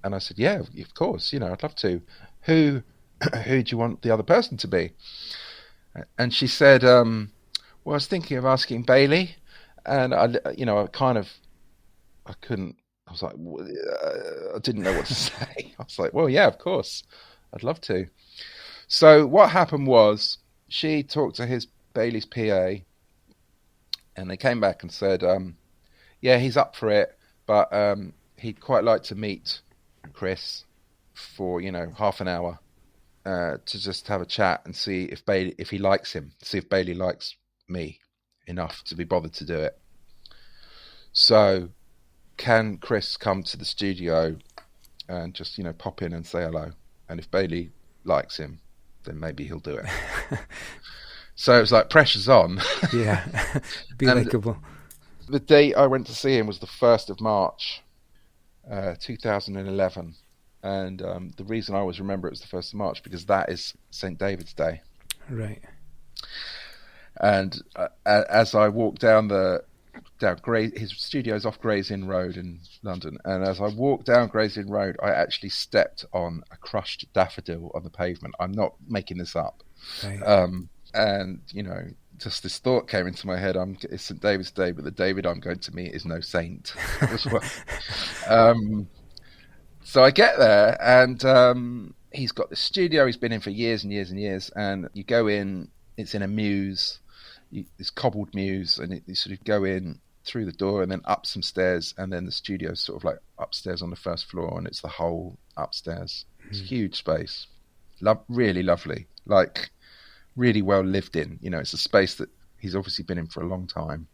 S1: And I said, "Yeah, of course. I'd love to. Who do you want the other person to be?" And she said, "Well, I was thinking of asking Bailey," and I couldn't. I was like, I didn't know what to say. I was like, "Well, yeah, of course, I'd love to." So what happened was she talked to Bailey's PA, and they came back and said, "Yeah, he's up for it, but he'd quite like to meet Chris for half an hour to just have a chat and see if he likes him, see if Bailey likes me enough to be bothered to do it. So can Chris come to the studio and just pop in and say hello, and if Bailey likes him, then maybe he'll do it." So it was like, pressure's on.
S2: Yeah. Be likeable.
S1: The date I went to see him was the 1st of March 2011, and the reason I always remember it was the 1st of March because that is St. David's Day.
S2: Right.
S1: And as I walked down his studio's off Gray's Inn Road in London, and as I walked down Gray's Inn Road, I actually stepped on a crushed daffodil on the pavement. I'm not making this up.
S2: Right.
S1: And just this thought came into my head: it's St. David's Day, but the David I'm going to meet is no saint. So I get there, and he's got this studio he's been in for years and years and years, and you go in, it's in a mews, this cobbled mews, and you sort of go in through the door and then up some stairs, and then the studio's sort of like upstairs on the first floor, and it's the whole upstairs. It's a huge space, really lovely, like really well lived in. It's a space that he's obviously been in for a long time,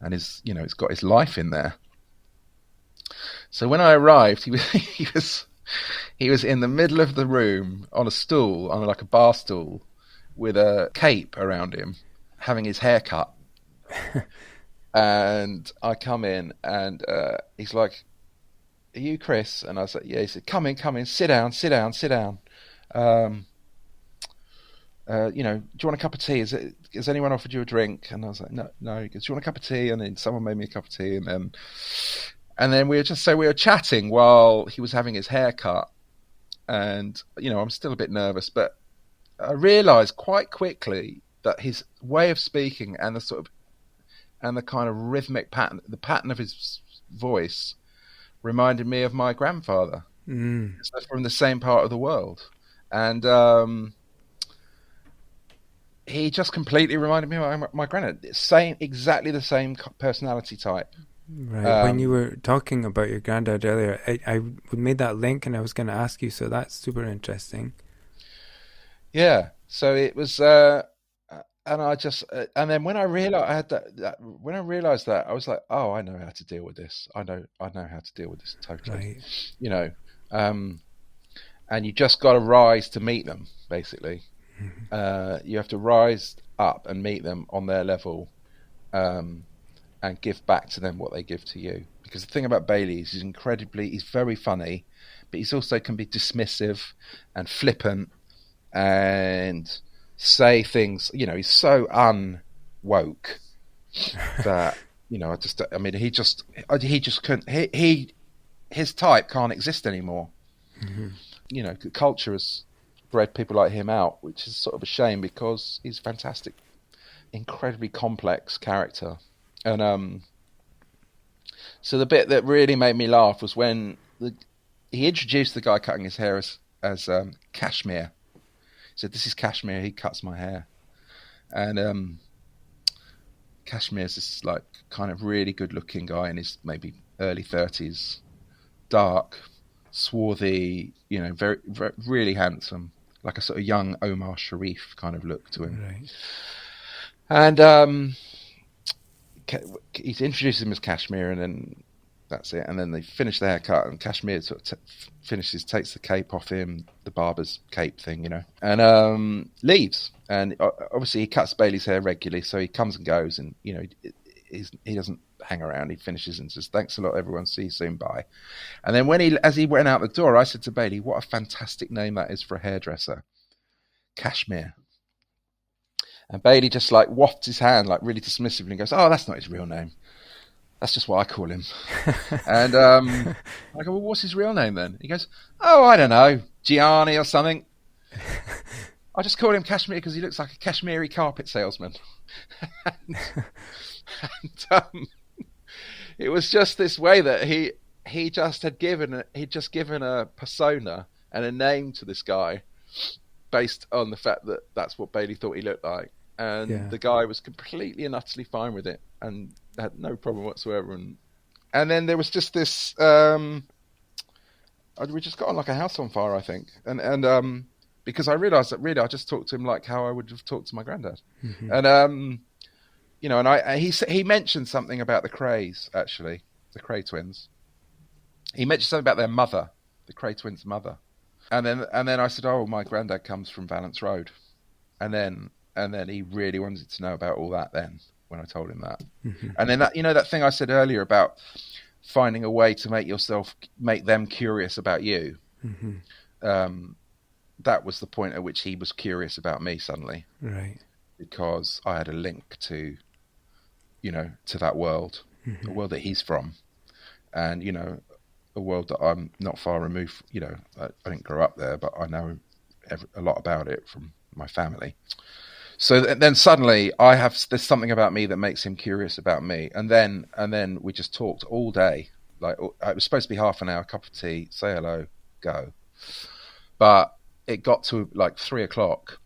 S1: and it's got his life in there. So when I arrived, he was in the middle of the room on a stool, on like a bar stool, with a cape around him, having his hair cut. And I come in, and he's like, "Are you Chris?" And I was like, "Yeah." He said, come in, sit down. Do you want a cup of tea? Has anyone offered you a drink? And I was like, no. He goes, "Do you want a cup of tea?" And then someone made me a cup of tea, and then we were chatting while he was having his hair cut. And I'm still a bit nervous, but I realised quite quickly that his way of speaking and the sort of and the kind of rhythmic pattern, the pattern of his voice reminded me of my grandfather. So from the same part of the world. And he just completely reminded me of my granddad. Exactly the same personality type.
S2: Right. When you were talking about your granddad earlier, I made that link, and I was going to ask you, so that's super interesting.
S1: Yeah. So it was, and I just, and then when I realized I had when I realized that, I was like, oh, I know how to deal with this. I know how to deal with this totally.
S2: Right.
S1: You know, and you just got to rise to meet them, basically. You have to rise up and meet them on their level, and give back to them what they give to you. Because the thing about Bailey is he's very funny, but he's also can be dismissive and flippant and say things, he's so unwoke that, he just couldn't, his type can't exist anymore. Culture has bred people like him out, which is sort of a shame because he's a fantastic, incredibly complex character. And so the bit that really made me laugh was when he introduced the guy cutting his hair as Cashmere. He said, "This is Cashmere. He cuts my hair." And Cashmere's this like kind of really good-looking guy in his maybe early 30s, dark, swarthy, very, very, really handsome, like a sort of young Omar Sharif kind of look to him.
S2: Right.
S1: And he's introduced him as Cashmere, and then that's it. And then they finish the haircut, and Cashmere sort of takes the cape off him, the barber's cape thing, and leaves. And obviously he cuts Bailey's hair regularly, so he comes and goes, and he doesn't hang around. He finishes and says, "Thanks a lot, everyone. See you soon. Bye." And then as he went out the door, I said to Bailey, "What a fantastic name that is for a hairdresser, Cashmere." And Bailey just like wafts his hand like really dismissively and goes, "Oh, that's not his real name. That's just what I call him." And I go, "Well, what's his real name then?" He goes, "Oh, I don't know, Gianni or something. I just call him Cashmere because he looks like a Kashmiri carpet salesman." and it was just this way that he just had given a persona and a name to this guy based on the fact that that's what Bailey thought he looked like. And the guy was completely and utterly fine with it and had no problem whatsoever. And then there was just this, we just got on like a house on fire, I think. And because I realised that really I just talked to him like how I would have talked to my granddad. And, he mentioned something about the Krays, actually, the Kray twins. He mentioned something about their mother, the Kray twins' mother. And then I said, "Oh, my granddad comes from Valence Road." And then he really wanted to know about all that then when I told him that. And then that thing I said earlier about finding a way to make them curious about you. That was the point at which he was curious about me suddenly.
S2: Right.
S1: Because I had a link to that world, the world that he's from. And, a world that I'm not far removed. I didn't grow up there, but I know a lot about it from my family. So then suddenly there's something about me that makes him curious about me. And then we just talked all day. Like it was supposed to be half an hour, cup of tea, say hello, go. But it got to like 3:00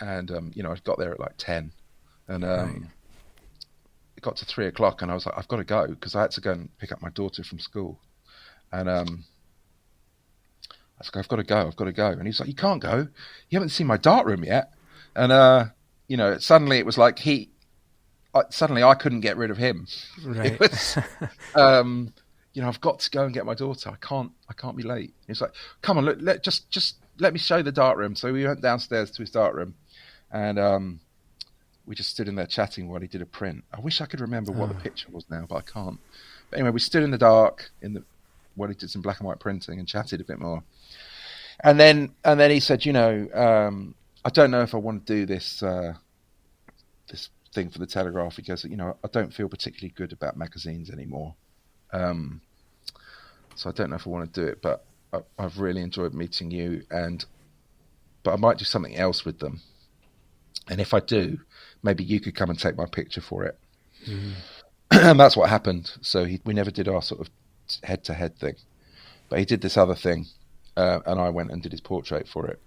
S1: and, I got there at like 10 and, it got to 3:00 and I was like, I've got to go because I had to go and pick up my daughter from school. And I was like, I've got to go. And he's like, "You can't go. You haven't seen my dark room yet." And, suddenly it was like suddenly I couldn't get rid of him.
S2: Right.
S1: It was, I've got to go and get my daughter. I can't be late. He's like, "Come on, look, just let me show you the dark room." So we went downstairs to his dark room and, we just stood in there chatting while he did a print. I wish I could remember what the picture was now, but I can't. But anyway, we stood in the dark while he did some black and white printing and chatted a bit more. And then he said, "I don't know if I want to do this this thing for the Telegraph." He goes, "I don't feel particularly good about magazines anymore. So I don't know if I want to do it, but I've really enjoyed meeting you, but I might do something else with them. And if I do, maybe you could come and take my picture for it." And that's what happened. So we never did our sort of head-to-head thing, but he did this other thing, and I went and did his portrait for it.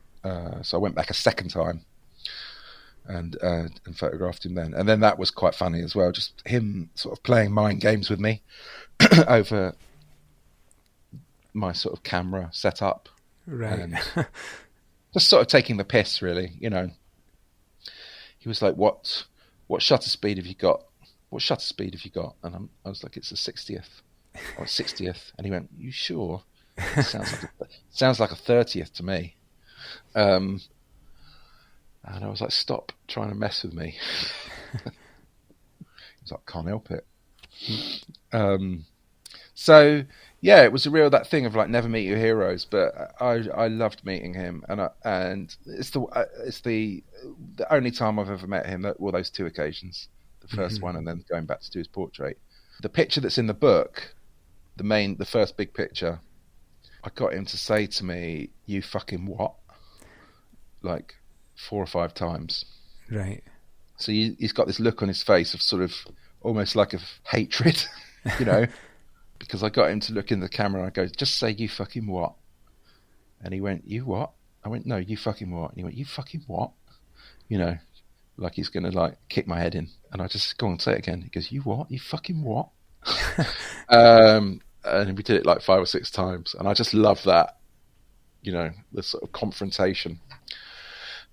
S1: So I went back a second time and photographed him then. And then that was quite funny as well, just him sort of playing mind games with me over my sort of camera setup.
S2: Right.
S1: And just sort of taking the piss, really, you know. He was like, what shutter speed have you got? What shutter speed have you got? And I was like, it's a 60th or 60th. And he went, you sure? It sounds like a 30th to me. And I was like, stop trying to mess with me. He's like, can't help it. So yeah, it was a real that thing of like never meet your heroes, but I loved meeting him, and it's the only time I've ever met him. Well, those two occasions, the first one, and then going back to do his portrait. The picture that's in the book, the first big picture, I got him to say to me, "You fucking what?" like 4 or 5 times.
S2: Right.
S1: So he's got this look on his face of sort of almost like of hatred, you know. Because I got him to look in the camera and I go, just say, you fucking what? And he went, you what? I went, no, you fucking what? And he went, you fucking what? You know, like he's going to like kick my head in. And I just go on, say it again. He goes, you what? You fucking what? And we did it like 5 or 6 times. And I just love that, you know, the sort of confrontation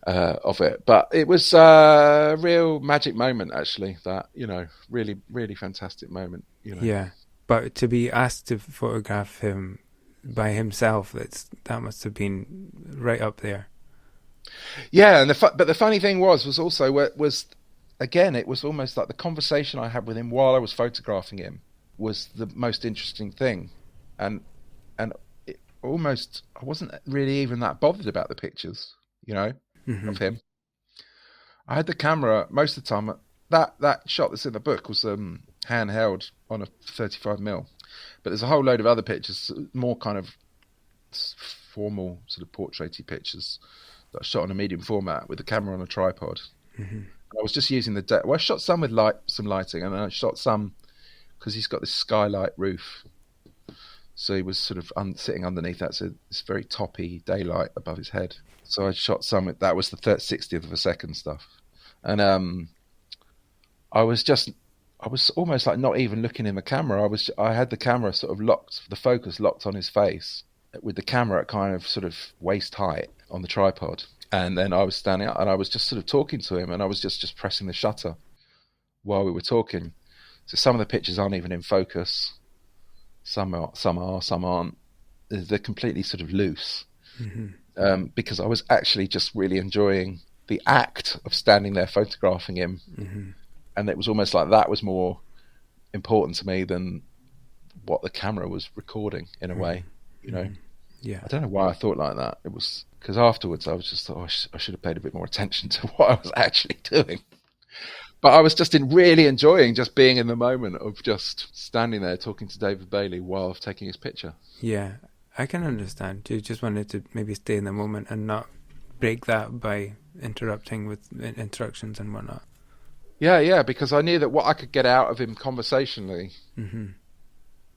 S1: of it. But it was a real magic moment, actually, that, you know, really, really fantastic moment, you know.
S2: Yeah. But to be asked to photograph him by himself, that must have been right up there.
S1: Yeah, and but the funny thing was also again, it was almost like the conversation I had with him while I was photographing him was the most interesting thing, and it almost I wasn't really even that bothered about the pictures, you know, of him. I had the camera most of the time. That shot that's in the book was handheld on a 35mm, but there's a whole load of other pictures, more kind of formal sort of portraity pictures that I shot on a medium format with the camera on a tripod. I was just using I shot some with some lighting, and then I shot some because he's got this skylight roof, so he was sort of sitting underneath that, so this very toppy daylight above his head. So I shot some. That was the 60th of a second stuff, and I was almost like not even looking in the camera. I had the camera sort of locked, the focus locked on his face, with the camera at kind of sort of waist height on the tripod. And then I was standing up and I was just sort of talking to him, and I was just pressing the shutter while we were talking. So some of the pictures aren't even in focus. Some are, some aren't. They're completely sort of loose. Because I was actually just really enjoying the act of standing there photographing him. And it was almost like that was more important to me than what the camera was recording, in a way, you know.
S2: Yeah.
S1: I don't know why I thought like that. It was because afterwards I was just thought, I should have paid a bit more attention to what I was actually doing. But I was just really enjoying just being in the moment of just standing there talking to David Bailey while taking his picture.
S2: Yeah, I can understand. You just wanted to maybe stay in the moment and not break that by interrupting with instructions and whatnot.
S1: Yeah, because I knew that what I could get out of him conversationally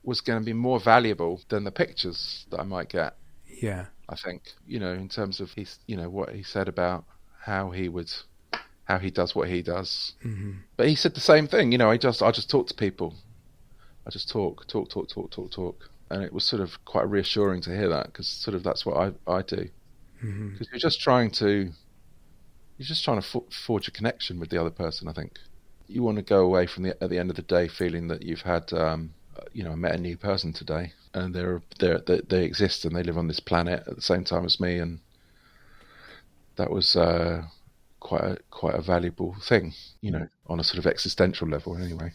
S1: was going to be more valuable than the pictures that I might get.
S2: Yeah,
S1: I think, you know, in terms of what he said about how he does what he does. But he said the same thing, you know. I just talk to people. I just talk, and it was sort of quite reassuring to hear that, because sort of that's what I do. Because you're just trying to forge a connection with the other person. I think you want to go away at the end of the day feeling that you've had, I met a new person today, and they exist and they live on this planet at the same time as me, and that was quite a valuable thing, you know, on a sort of existential level, anyway.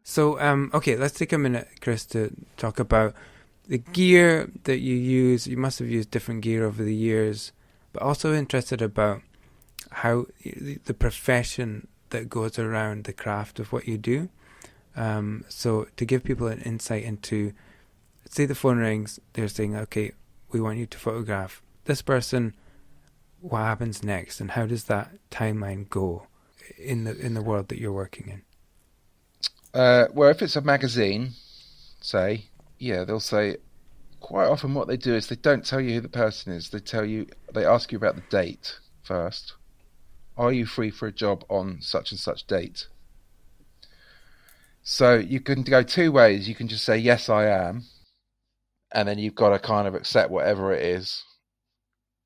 S2: So, okay, let's take a minute, Chris, to talk about the gear that you use. You must have used different gear over the years, but also interested about how the profession that goes around the craft of what you do. So to give people an insight into, say the phone rings, they're saying, okay, we want you to photograph this person. what happens next, and how does that timeline go in the world that you're working in?
S1: Well, if it's a magazine, say, yeah, they'll say, quite often what they do is they don't tell you who the person is. They ask you about the date first. Are you free for a job on such and such date? So you can go two ways. You can just say, yes, I am. And then you've got to kind of accept whatever it is.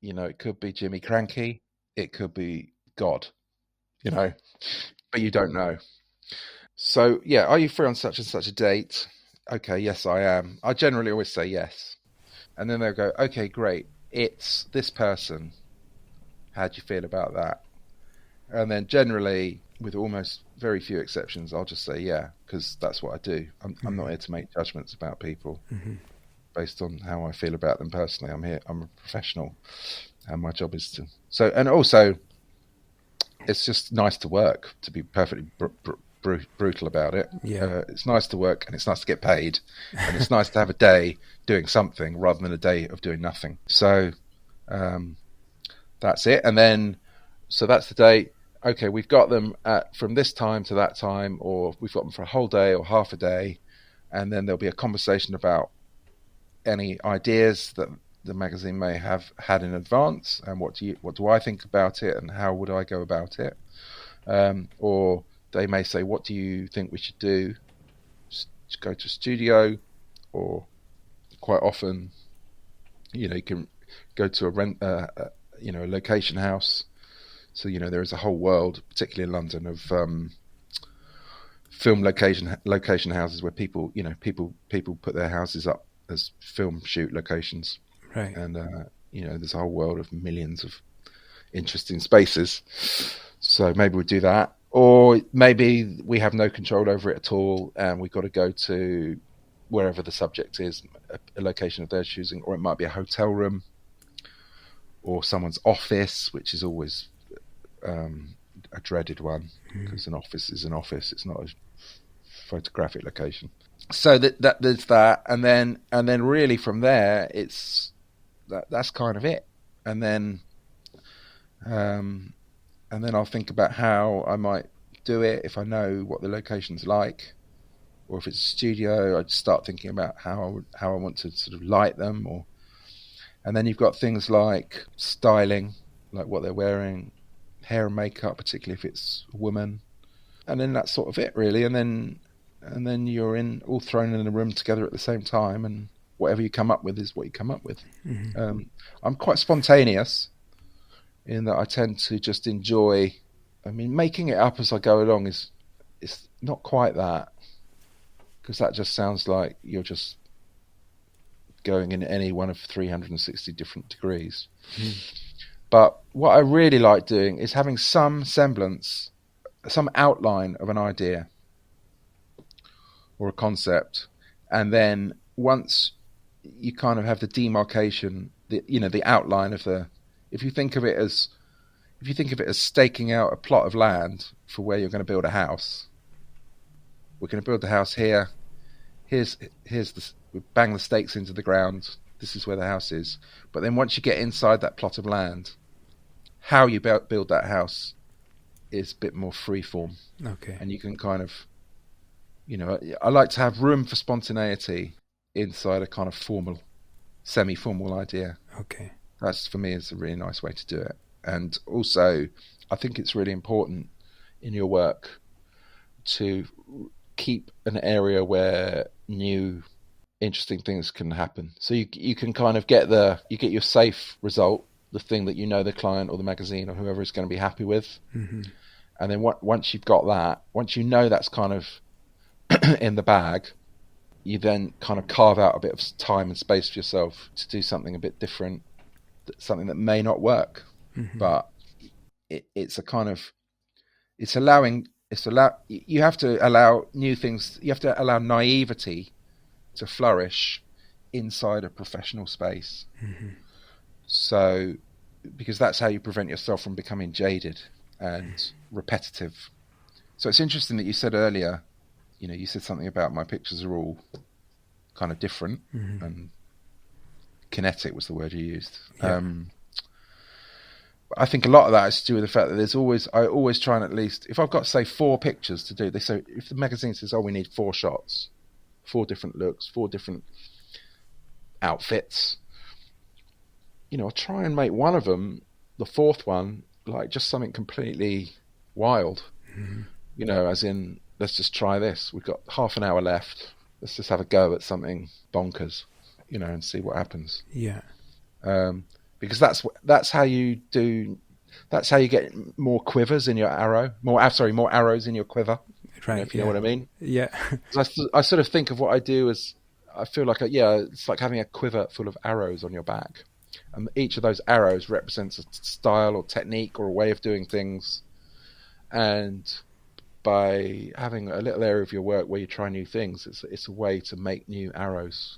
S1: You know, it could be Jimmy Cranky. It could be God, you know, but you don't know. So, yeah, are you free on such and such a date? Okay, yes, I am. I generally always say yes. And then they'll go, okay, great. It's this person. How do you feel about that? And then generally, with almost very few exceptions, I'll just say yeah, because that's what I do. I'm not here to make judgments about people based on how I feel about them personally. I'm a professional, and my job is to... So, and also, it's just nice to work, to be perfectly brutal about it.
S2: Yeah.
S1: It's nice to work, and it's nice to get paid, and it's nice to have a day doing something rather than a day of doing nothing. So that's it. And then, so that's the date. Okay, we've got them from this time to that time, or we've got them for a whole day or half a day, and then there'll be a conversation about any ideas that the magazine may have had in advance, and what do I think about it, and how would I go about it? Or they may say, what do you think we should do? Just go to a studio, or quite often, you know, you can go to a location house. So, you know, there is a whole world, particularly in London, of film location houses where people put their houses up as film shoot locations.
S2: Right.
S1: And, you know, there's a whole world of millions of interesting spaces. So maybe we'll do that. Or maybe we have no control over it at all, and we've got to go to wherever the subject is, a location of their choosing, or it might be a hotel room or someone's office, which is always a dreaded one, because an office is an office. It's not a photographic location. So that there's that, and then really from there, it's that's kind of it. And then I'll think about how I might do it if I know what the location's like, or if it's a studio, I'd start thinking about how I want to sort of light them, and then you've got things like styling, like what they're wearing, hair and makeup, particularly if it's a woman, and then that's sort of it really. And then you're all thrown in a room together at the same time, and whatever you come up with is what you come up with. I'm quite spontaneous in that I tend to just enjoy. I mean, making it up as I go along it's not quite that, because that just sounds like you're just going in any one of 360 different degrees. But what I really like doing is having some semblance, some outline of an idea or a concept, and then once you kind of have the demarcation, the outline of the... If you think of it as staking out a plot of land for where you're going to build a house, we're going to build the house here. Here's we bang the stakes into the ground. This is where the house is. But then once you get inside that plot of land, how you build that house is a bit more freeform.
S2: Okay. And
S1: you can kind of, I like to have room for spontaneity inside a kind of formal, semi-formal idea.
S2: Okay.
S1: That's, for me, is a really nice way to do it. And also, I think it's really important in your work to keep an area where new, interesting things can happen. So you can kind of get your safe result, the thing that the client or the magazine or whoever is going to be happy with.
S2: Mm-hmm.
S1: And then once you've got that, once that's kind of in the bag, you then kind of carve out a bit of time and space for yourself to do something a bit different, something that may not work. Mm-hmm. But it's a kind of, you have to allow new things, you have to allow naivety to flourish inside a professional space.
S2: Mm-hmm.
S1: So, because that's how you prevent yourself from becoming jaded and repetitive. So it's interesting that you said earlier, you said something about my pictures are all kind of different, and kinetic was the word you used.
S2: Yeah.
S1: I think a lot of that has to do with the fact that I always try and at least, if I've got, say, 4 pictures to do, they say, if the magazine says, oh, we need 4 shots, 4 different looks, 4 different outfits, I'll try and make one of them, the 4th one, like just something completely wild, as in, let's just try this. We've got half an hour left. Let's just have a go at something bonkers, and see what happens.
S2: Yeah.
S1: Because that's how you get more quivers in your arrow. More arrows in your quiver.
S2: Right.
S1: If you know what I mean.
S2: Yeah.
S1: I sort of think of what I do as, I feel like, it's like having a quiver full of arrows on your back. And each of those arrows represents a style or technique or a way of doing things. And by having a little area of your work where you try new things, it's a way to make new arrows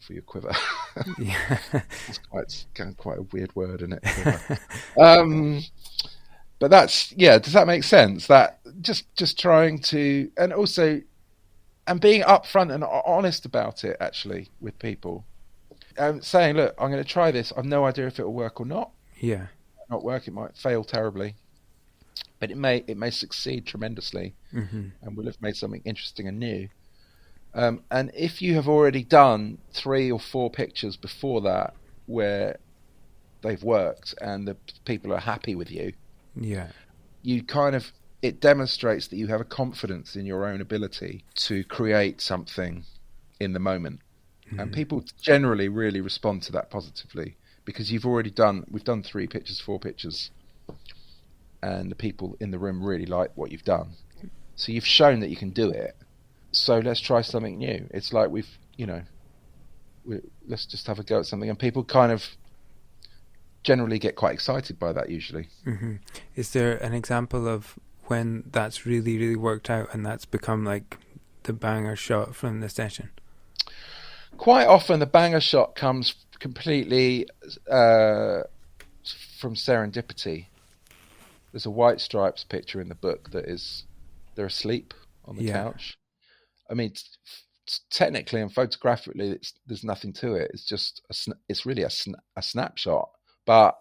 S1: for your quiver.
S2: Yeah.
S1: It's quite a weird word, isn't it? But that's, does that make sense? That just trying to, and also, and being upfront and honest about it, actually, with people. Saying, look, I'm going to try this. I've no idea if it will work or not.
S2: Yeah.
S1: It might not work. It might fail terribly, but it may succeed tremendously, and we'll have made something interesting and new. And if you have already done 3 or 4 pictures before that where they've worked and the people are happy with you, it demonstrates that you have a confidence in your own ability to create something in the moment. And people generally really respond to that positively because we've done 3 pictures, 4 pictures, and the people in the room really like what you've done. So you've shown that you can do it. So let's try something new. It's like let's just have a go at something. And people kind of generally get quite excited by that usually.
S2: Is there an example of when that's really, really worked out and that's become like the banger shot from the session?
S1: Quite often the banger shot comes completely from serendipity. There's a White Stripes picture in the book that is, they're asleep on the couch. I mean, technically and photographically, there's nothing to it. It's just, it's really a snapshot. But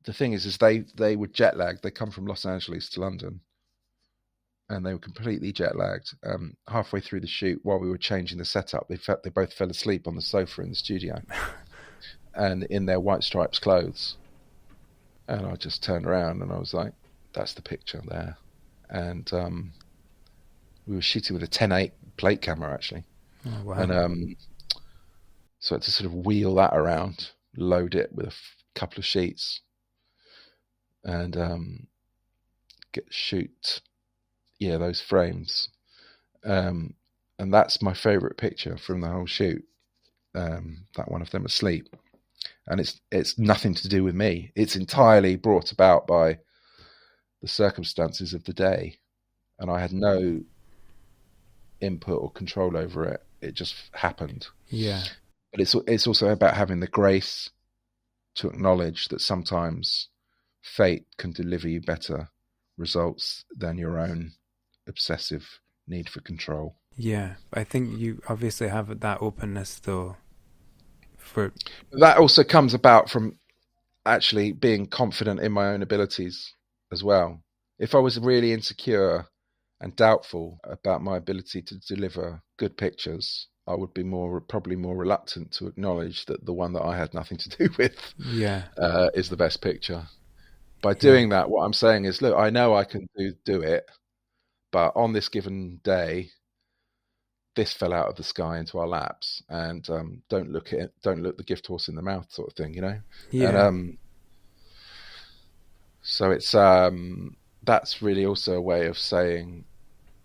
S1: the thing is they were jet lagged. They come from Los Angeles to London. And they were completely jet lagged. Halfway through the shoot, while we were changing the setup, they both fell asleep on the sofa in the studio, and in their White Stripes clothes. And I just turned around and I was like, "That's the picture there." And we were shooting with a 10-8 plate camera actually.
S2: Oh, wow.
S1: And so I had to sort of wheel that around, load it with a couple of sheets, and shoot. Yeah, those frames, and that's my favourite picture from the whole shoot. That one of them asleep, and it's nothing to do with me. It's entirely brought about by the circumstances of the day, and I had no input or control over it. It just happened.
S2: Yeah,
S1: but it's also about having the grace to acknowledge that sometimes fate can deliver you better results than your own obsessive need for control.
S2: Yeah, I think you obviously have that openness though. For
S1: that also comes about from actually being confident in my own abilities as well. If I was really insecure and doubtful about my ability to deliver good pictures, I would be probably more reluctant to acknowledge that the one that I had nothing to do with is the best picture. By doing that, what I'm saying is, look, I know I can do it, but on this given day, this fell out of the sky into our laps, and don't look the gift horse in the mouth, sort of thing,
S2: Yeah.
S1: And, so it's that's really also a way of saying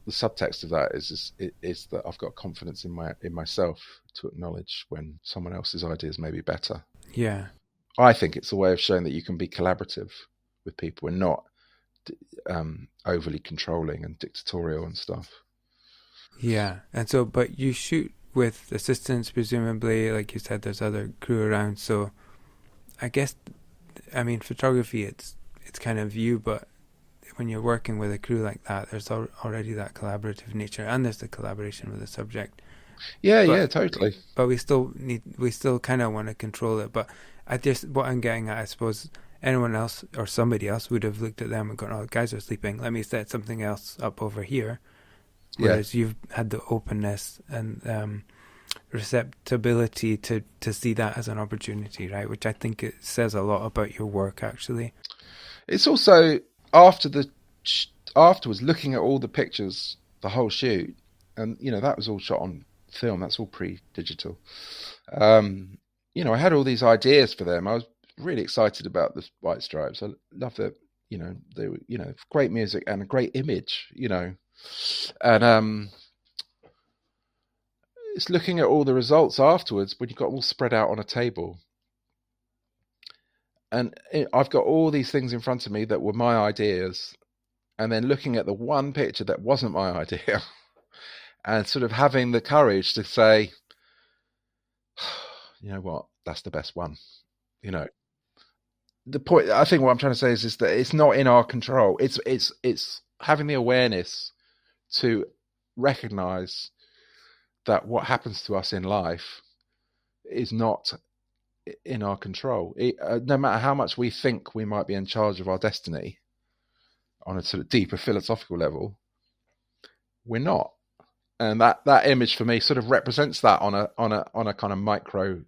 S1: the subtext of that is that I've got confidence in myself to acknowledge when someone else's ideas may be better.
S2: Yeah,
S1: I think it's a way of showing that you can be collaborative with people and not overly controlling and dictatorial and stuff.
S2: Yeah, and so, but you shoot with assistants, presumably, like you said, there's other crew around, so I guess, I mean, photography, it's kind of you, but when you're working with a crew like that, there's already that collaborative nature, and there's the collaboration with the subject.
S1: Yeah, totally.
S2: But we still kind of want to control it, but what I'm getting at, I suppose anyone else or somebody else would have looked at them and gone, "Oh, the guys are sleeping. Let me set something else up over here." Whereas you've had the openness and receptibility to see that as an opportunity, right? Which I think it says a lot about your work, actually.
S1: It's also afterwards looking at all the pictures, the whole shoot, and that was all shot on film. That's all pre-digital. I had all these ideas for them. I was really excited about the White Stripes. I love that. They were great music and a great image. And it's looking at all the results afterwards when you've got all spread out on a table. And I've got all these things in front of me that were my ideas, and then looking at the one picture that wasn't my idea and sort of having the courage to say, you know what, that's the best one. The point, I think what I'm trying to say is that it's not in our control. It's having the awareness to recognize that what happens to us in life is not in our control. No matter how much we think we might be in charge of our destiny on a sort of deeper philosophical level, we're not. And that image for me sort of represents that on a kind of micro,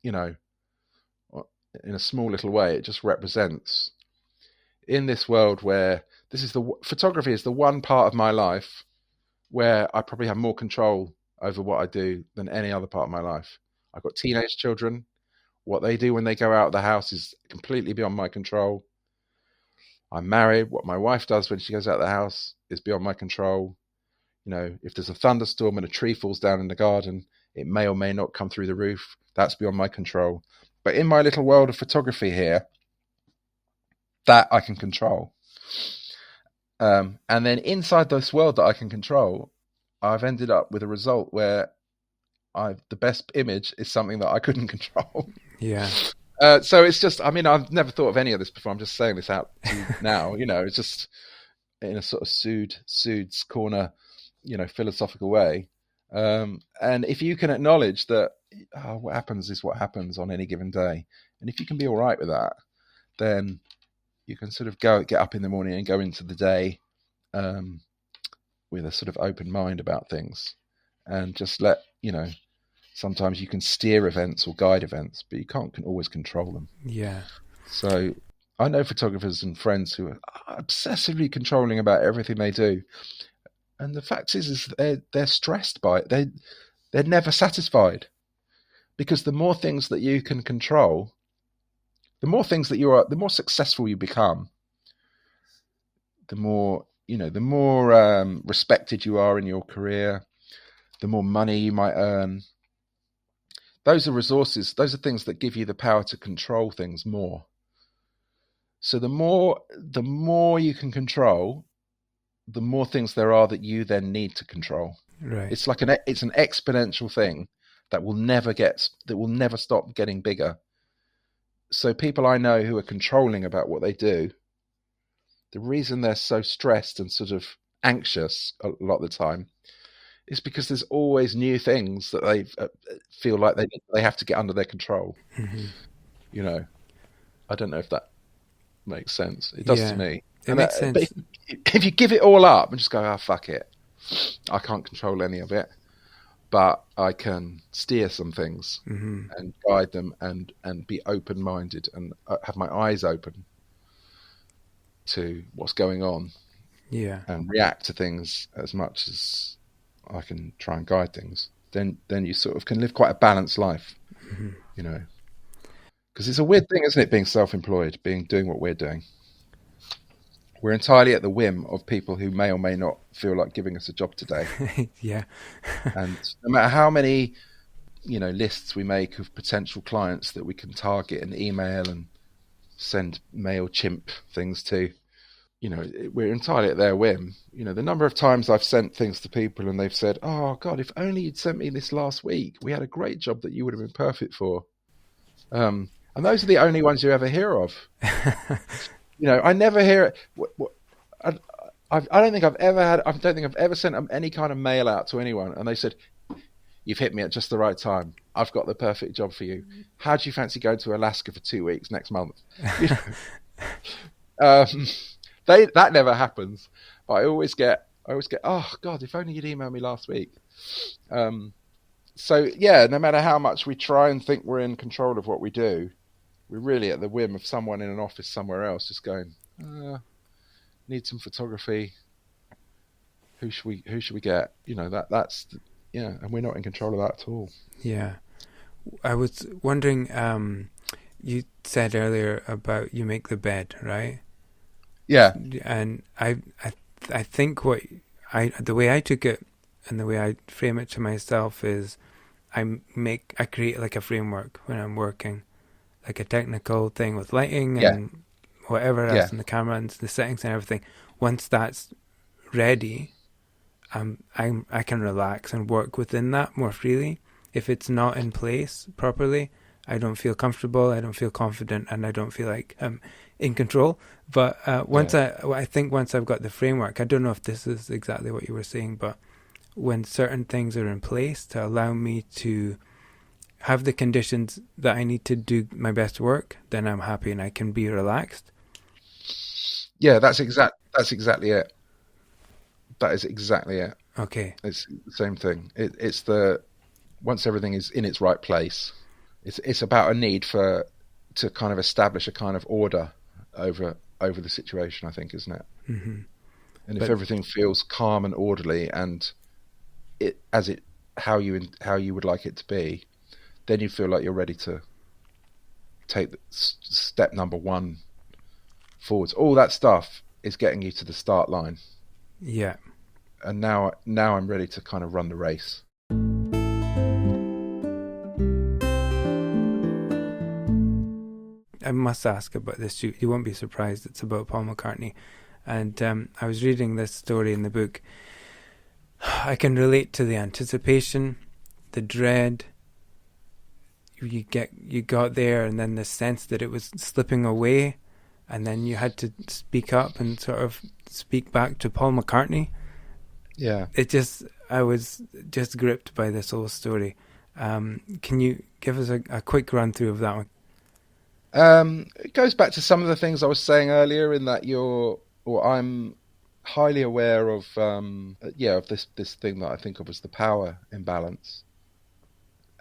S1: in a small little way. It just represents in this world where photography is the one part of my life where I probably have more control over what I do than any other part of my life. I've got teenage children. What they do when they go out of the house is completely beyond my control. I'm married. What my wife does when she goes out of the house is beyond my control. If there's a thunderstorm and a tree falls down in the garden, it may or may not come through the roof. That's beyond my control. But in my little world of photography here, that I can control. And then inside this world that I can control, I've ended up with a result where the best image is something that I couldn't control.
S2: Yeah.
S1: So it's just, I've never thought of any of this before. I'm just saying this out to you now. It's just in a sort of Sood's corner, philosophical way. And if you can acknowledge that what happens is what happens on any given day, and if you can be all right with that, then you can sort of get up in the morning and go into the day with a sort of open mind about things, and just let sometimes you can steer events or guide events, but you can always control them.
S2: Yeah.
S1: So I know photographers and friends who are obsessively controlling about everything they do, and the fact is they're stressed by it. They're never satisfied, because the more things that you can control, the more things that the more successful you become, the more respected you are in your career, the more money you might earn. Those are resources. Those are things that give you the power to control things more. So the more you can control, the more things there are that you then need to control.
S2: Right.
S1: It's like it's an exponential thing that will never stop getting bigger. So people I know who are controlling about what they do, the reason they're so stressed and sort of anxious a lot of the time is because there's always new things that they feel like they have to get under their control. Mm-hmm. I don't know if that makes sense. It does to me.
S2: It makes sense.
S1: But if you give it all up and just go, fuck it, I can't control any of it, but I can steer some things and guide them and be open-minded and have my eyes open to what's going on.
S2: Yeah. And
S1: react to things as much as I can try and guide things. Then you sort of can live quite a balanced life, because it's a weird thing, isn't it, being self-employed, doing what we're doing. We're entirely at the whim of people who may or may not feel like giving us a job today.
S2: Yeah.
S1: And no matter how many, lists we make of potential clients that we can target and email and send MailChimp things to, we're entirely at their whim. The number of times I've sent things to people and they've said, "Oh God, if only you'd sent me this last week. We had a great job that you would have been perfect for." And those are the only ones you ever hear of. I never hear it. I don't think I've ever sent any kind of mail out to anyone, and they said, You've hit me at just the right time. I've got the perfect job for you. How do you fancy going to Alaska for 2 weeks next month? You know, that never happens. But I always get, oh God, if only you'd emailed me last week. So yeah, no matter how much we try and think we're in control of what we do, we're really at the whim of someone in an office somewhere else, just going, need some photography. Who should we get? You know, that's and we're not in control of that at all.
S2: Yeah. I was wondering, you said earlier about you make the bed, right?
S1: Yeah.
S2: And I think the way I took it and the way I frame it to myself is I create like a framework when I'm working, like a technical thing with lighting and whatever else in the camera and the settings and everything. Once that's ready, I can relax and work within that more freely. If it's not in place properly, I don't feel comfortable, I don't feel confident, and I don't feel like I'm in control. But I think once I've got the framework, I don't know if this is exactly what you were saying, but when certain things are in place to allow me to have the conditions that I need to do my best work, then I'm happy and I can be relaxed.
S1: Yeah, that's exactly it. That is exactly it.
S2: Okay.
S1: It's the same thing. It's once everything is in its right place, it's about a need to kind of establish a kind of order over the situation, I think, isn't it?
S2: Mm-hmm.
S1: And if everything feels calm and orderly and how you would like it to be, then you feel like you're ready to take step number one forwards. All that stuff is getting you to the start line.
S2: Yeah.
S1: And now I'm ready to kind of run the race.
S2: I must ask about this. You won't be surprised. It's about Paul McCartney. And I was reading this story in the book. I can relate to the anticipation, the dread. You got there, and then the sense that it was slipping away, and then you had to speak up and sort of speak back to Paul McCartney.
S1: Yeah.
S2: I was just gripped by this whole story. Can you give us a quick run through of that one?
S1: It goes back to some of the things I was saying earlier, in that I'm highly aware of this thing that I think of as the power imbalance,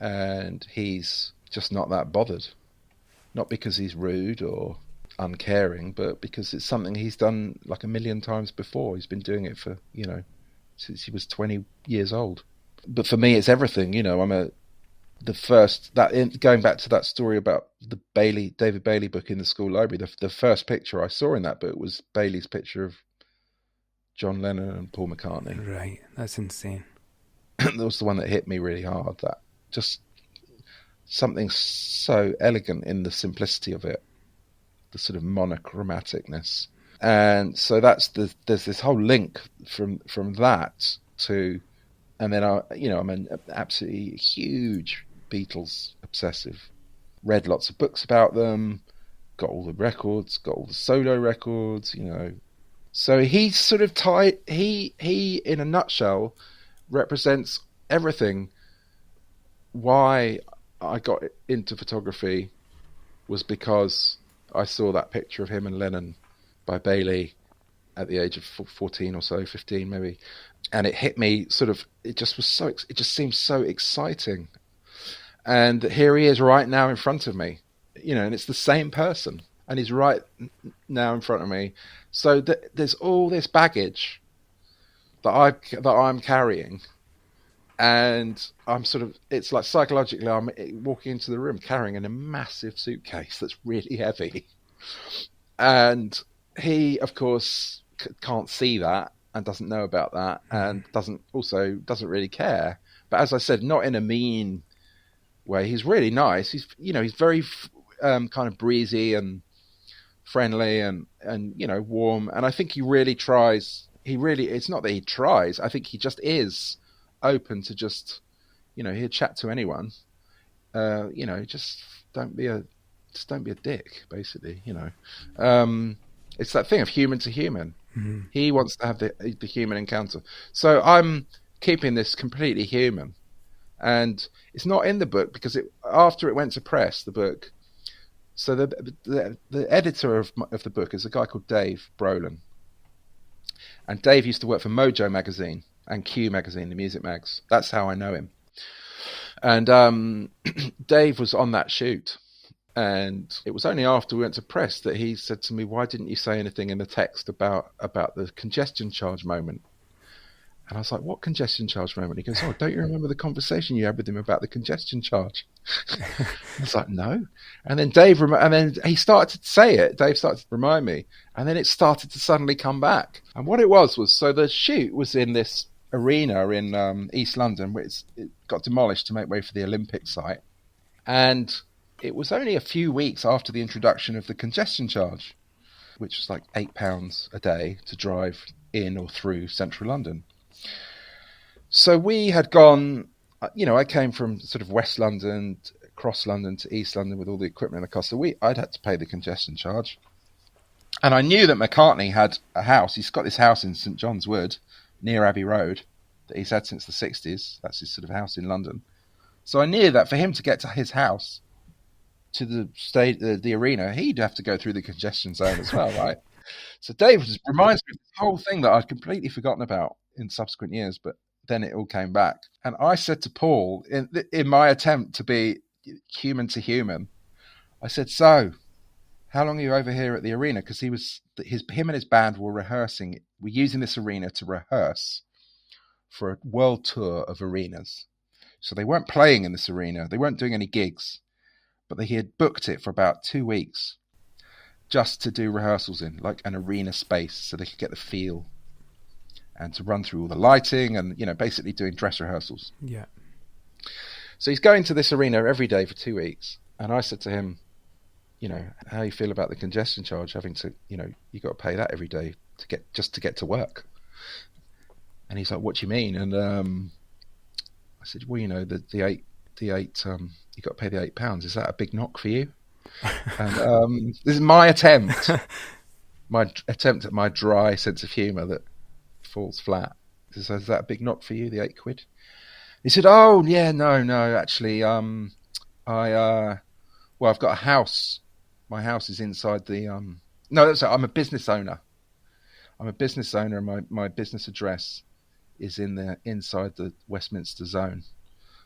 S1: and he's just not that bothered, not because he's rude or uncaring, but because it's something he's done like a million times before. He's been doing it for since he was 20 years old. But for me, it's everything. Going back to that story about the David Bailey book in the school library, the first picture I saw in that book was Bailey's picture of John Lennon and Paul McCartney.
S2: Right, that's insane.
S1: That was the one that hit me really hard. That just something so elegant in the simplicity of it, the sort of monochromaticness. And so there's this whole link from that to, and then I'm an absolutely huge Beatles obsessive. Read lots of books about them, got all the records, got all the solo records, So he's sort of tied. He in a nutshell represents everything. Why I got into photography was because I saw that picture of him and Lennon by Bailey at the age of 14 or so, 15 maybe, and it hit me it just seemed so exciting. And here he is right now in front of me, and it's the same person, and he's right now in front of me. So there's all this baggage that I'm carrying, and I'm it's like psychologically I'm walking into the room carrying a massive suitcase that's really heavy, and he of course can't see that and doesn't know about that, and doesn't really care. But as I said, not in a mean way. He's really nice. He's very kind of breezy and friendly and warm, and I think he really tries. It's not that he tries. I think he just is open to just he'll chat to anyone. Just don't be a dick, basically. It's that thing of human to human.
S2: Mm-hmm.
S1: He wants to have the human encounter. So I'm keeping this completely human, And it's not in the book because after it went to press, the book. So the editor of the book is a guy called Dave Brolin, and Dave used to work for Mojo magazine and Q magazine, the music mags. That's how I know him. And Dave was on that shoot, and it was only after we went to press that he said to me, "Why didn't you say anything in the text about the congestion charge moment?" And I was like, "What congestion charge moment?" He goes, "Oh, don't you remember the conversation you had with him about the congestion charge?" I was like, "No." And then he started to say it. Dave started to remind me, and then it started to suddenly come back. And what it was so the shoot was in this arena in East London, where it got demolished to make way for the Olympic site. And it was only a few weeks after the introduction of the congestion charge, which was like £8 a day to drive in or through central London. So we had gone, I came from sort of West London, across London to East London with all the equipment in the car. So I'd had to pay the congestion charge. And I knew that McCartney had a house. He's got this house in St John's Wood near Abbey Road that he's had since the 60s. That's his sort of house in London. So I knew that for him to get to his house, to the arena, he'd have to go through the congestion zone as well, right? So Dave reminds me of this whole thing that I'd completely forgotten about in subsequent years, but then it all came back. And I said to Paul, in my attempt to be human to human, I said, "So, how long are you over here at the arena?" Because him and his band were using this arena to rehearse for a world tour of arenas. So they weren't playing in this arena. They weren't doing any gigs, but he had booked it for about 2 weeks just to do rehearsals in, like an arena space, so they could get the feel and to run through all the lighting and, basically doing dress rehearsals.
S2: Yeah.
S1: So he's going to this arena every day for 2 weeks. And I said to him, how you feel about the congestion charge, having to, you got to pay that every day to get to work. And he's like, "What do you mean?" And I said, "Well, the eight, you got to pay the £8. Is that a big knock for you?" And this is my attempt at my dry sense of humour that falls flat. Is that a big knock for you, the £8? He said, "Oh yeah, no, actually, I've got a house. My house is inside the no, that's right. I'm a business owner. And my business address is inside the Westminster zone.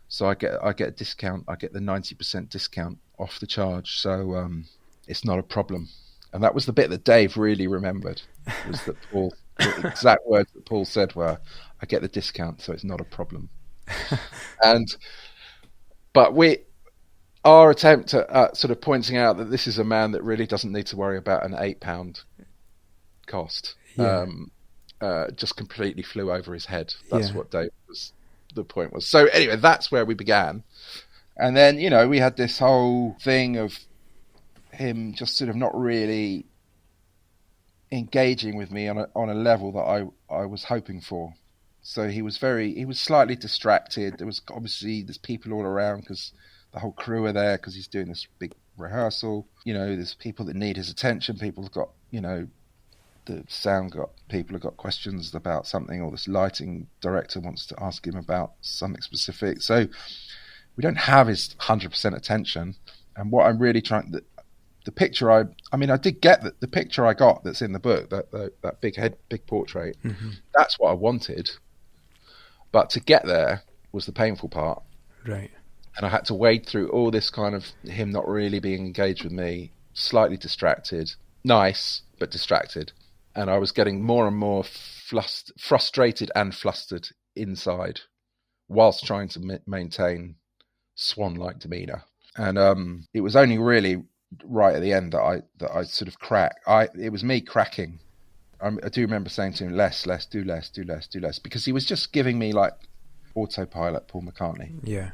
S1: So I get a discount. I get the 90% discount off the charge. So it's not a problem." And that was the bit that Dave really remembered. Was that the exact words that Paul said were, "I get the discount, so it's not a problem." But our attempt at sort of pointing out that this is a man that really doesn't need to worry about an £8 cost, just completely flew over his head. That's what the point was. So anyway, that's where we began. And then, we had this whole thing of him just sort of not really engaging with me on a level that I was hoping for. So he was slightly distracted. There's people all around because the whole crew are there because he's doing this big rehearsal. There's people that need his attention. People have got, people have got questions about something, or this lighting director wants to ask him about something specific. So we don't have his 100% attention. And what I'm really the picture I did get the picture I got that's in the book, that big portrait. Mm-hmm. That's what I wanted. But to get there was the painful part.
S2: Right.
S1: And I had to wade through all this kind of him not really being engaged with me, slightly distracted, nice, but distracted. And I was getting more and more frustrated and flustered inside whilst trying to maintain swan-like demeanour. And it was only really right at the end that I sort of cracked. It was me cracking. I do remember saying to him, less, do less, because he was just giving me like autopilot Paul McCartney.
S2: Yeah.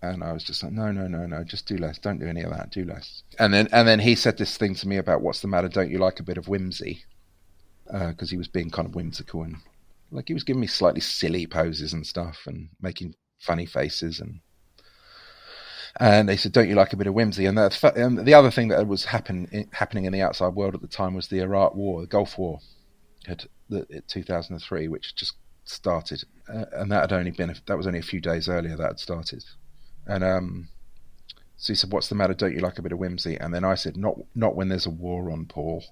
S1: And I was just like, no, just do less. Don't do any of that. Do less. And then he said this thing to me about, "What's the matter? Don't you like a bit of whimsy?" Because he was being kind of whimsical and like he was giving me slightly silly poses and stuff and making funny faces. And they said, "Don't you like a bit of whimsy?" And the other thing that was happening in the outside world at the time was the Iraq War, the Gulf War, 2003, which just started. and that was only a few days earlier that had started. And so he said, "What's the matter? Don't you like a bit of whimsy?" And then I said, "Not when there's a war on, Paul."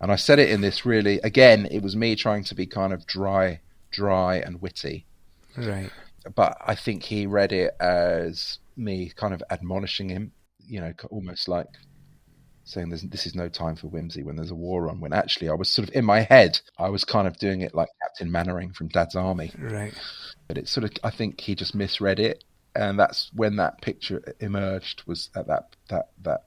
S1: And I said it in this really, again, it was me trying to be kind of dry and witty.
S2: Right.
S1: But I think he read it as me kind of admonishing him, almost like saying this is no time for whimsy when there's a war on, when actually I was sort of in my head, I was kind of doing it like Captain Mannering from Dad's Army.
S2: Right.
S1: But it's sort of, I think he just misread it. And that's when that picture emerged, was at that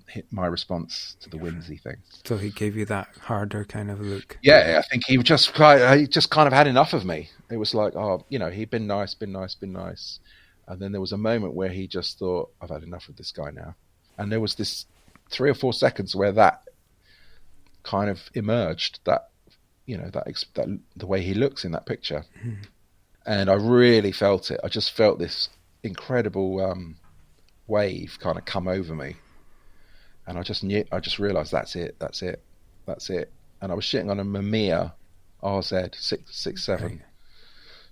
S1: hit my response to the whimsy thing.
S2: So he gave you that harder kind of look.
S1: Yeah, I think he just kind of had enough of me. It was like, he'd been nice. And then there was a moment where he just thought, I've had enough of this guy now. And there was this 3 or 4 seconds where that kind of emerged, that the way he looks in that picture. Mm. And I really felt it. I just felt this incredible wave kind of come over me. And I just realised that's it. And I was shooting on a Mamiya RZ 667. Right.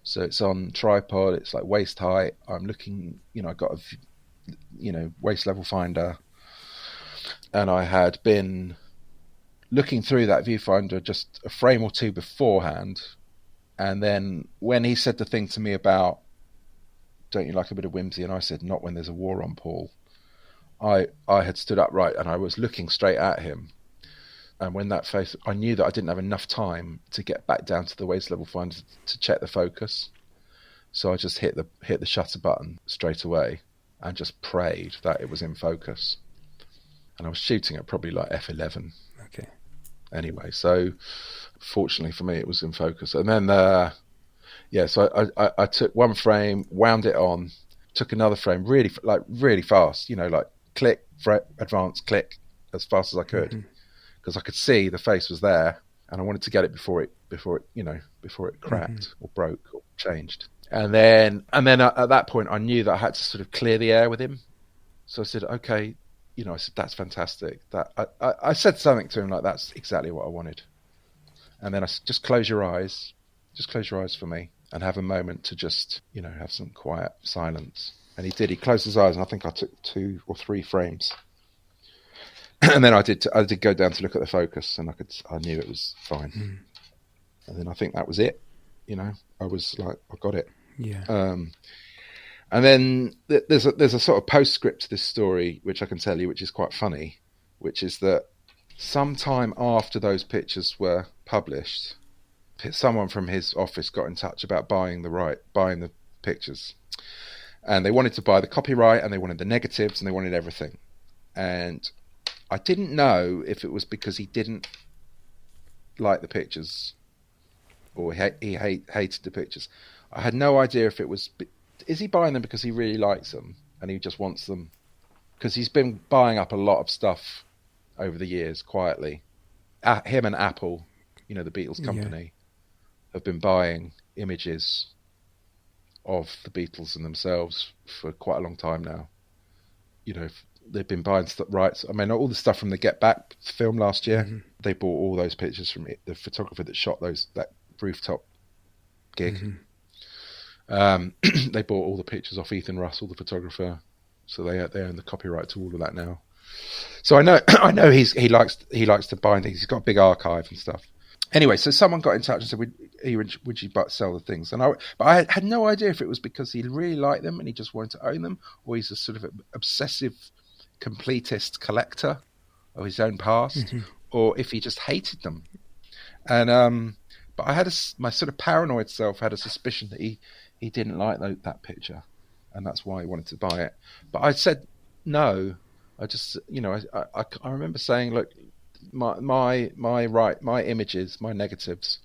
S1: So it's on tripod, it's like waist height. I'm looking, I got a, waist level finder. And I had been looking through that viewfinder just a frame or two beforehand. And then when he said the thing to me about, don't you like a bit of whimsy? And I said, not when there's a war on, Paul. I had stood upright and I was looking straight at him. And when that face, I knew that I didn't have enough time to get back down to the waist level finder to check the focus. So I just hit the shutter button straight away and just prayed that it was in focus. And I was shooting at probably like f11.
S2: Okay.
S1: Anyway, so fortunately for me, it was in focus. And then, so I took one frame, wound it on, took another frame really fast, like click, advance, click, as fast as I could, because I could see the face was there, and I wanted to get it before it cracked or broke or changed. And then at that point, I knew that I had to sort of clear the air with him. So I said, okay, I said, that's fantastic. That I said something to him like, that's exactly what I wanted. And then I said, just close your eyes for me and have a moment to just, have some quiet silence. And he did. He closed his eyes, and I think I took 2 or 3 frames. And then I did go down to look at the focus, and I knew it was fine. Mm. And then I think that was it. I was like, I got it.
S2: Yeah.
S1: And then there's a sort of postscript to this story, which I can tell you, which is quite funny, which is that sometime after those pictures were published, someone from his office got in touch about buying the pictures. And they wanted to buy the copyright, and they wanted the negatives, and they wanted everything. And I didn't know if it was because he didn't like the pictures or he hated the pictures. I had no idea if it was... Is he buying them because he really likes them and he just wants them? Because he's been buying up a lot of stuff over the years quietly. Him and Apple, the Beatles company, have been buying images of the Beatles and themselves for quite a long time now. They've been buying rights. I mean, all the stuff from the Get Back film last year, they bought all those pictures from the photographer that shot that rooftop gig. They bought all the pictures off Ethan Russell, the photographer, so they own the copyright to all of that now. So I know he likes to buy things. He's got a big archive and stuff. Anyway, so someone got in touch and said, would you sell the things? But I had no idea if it was because he really liked them and he just wanted to own them, or he's a sort of obsessive completist collector of his own past, or if he just hated them. And but I had my sort of paranoid self had a suspicion that he didn't like that picture, and that's why he wanted to buy it. But I said no. I just, I remember saying, look, my images, my negatives,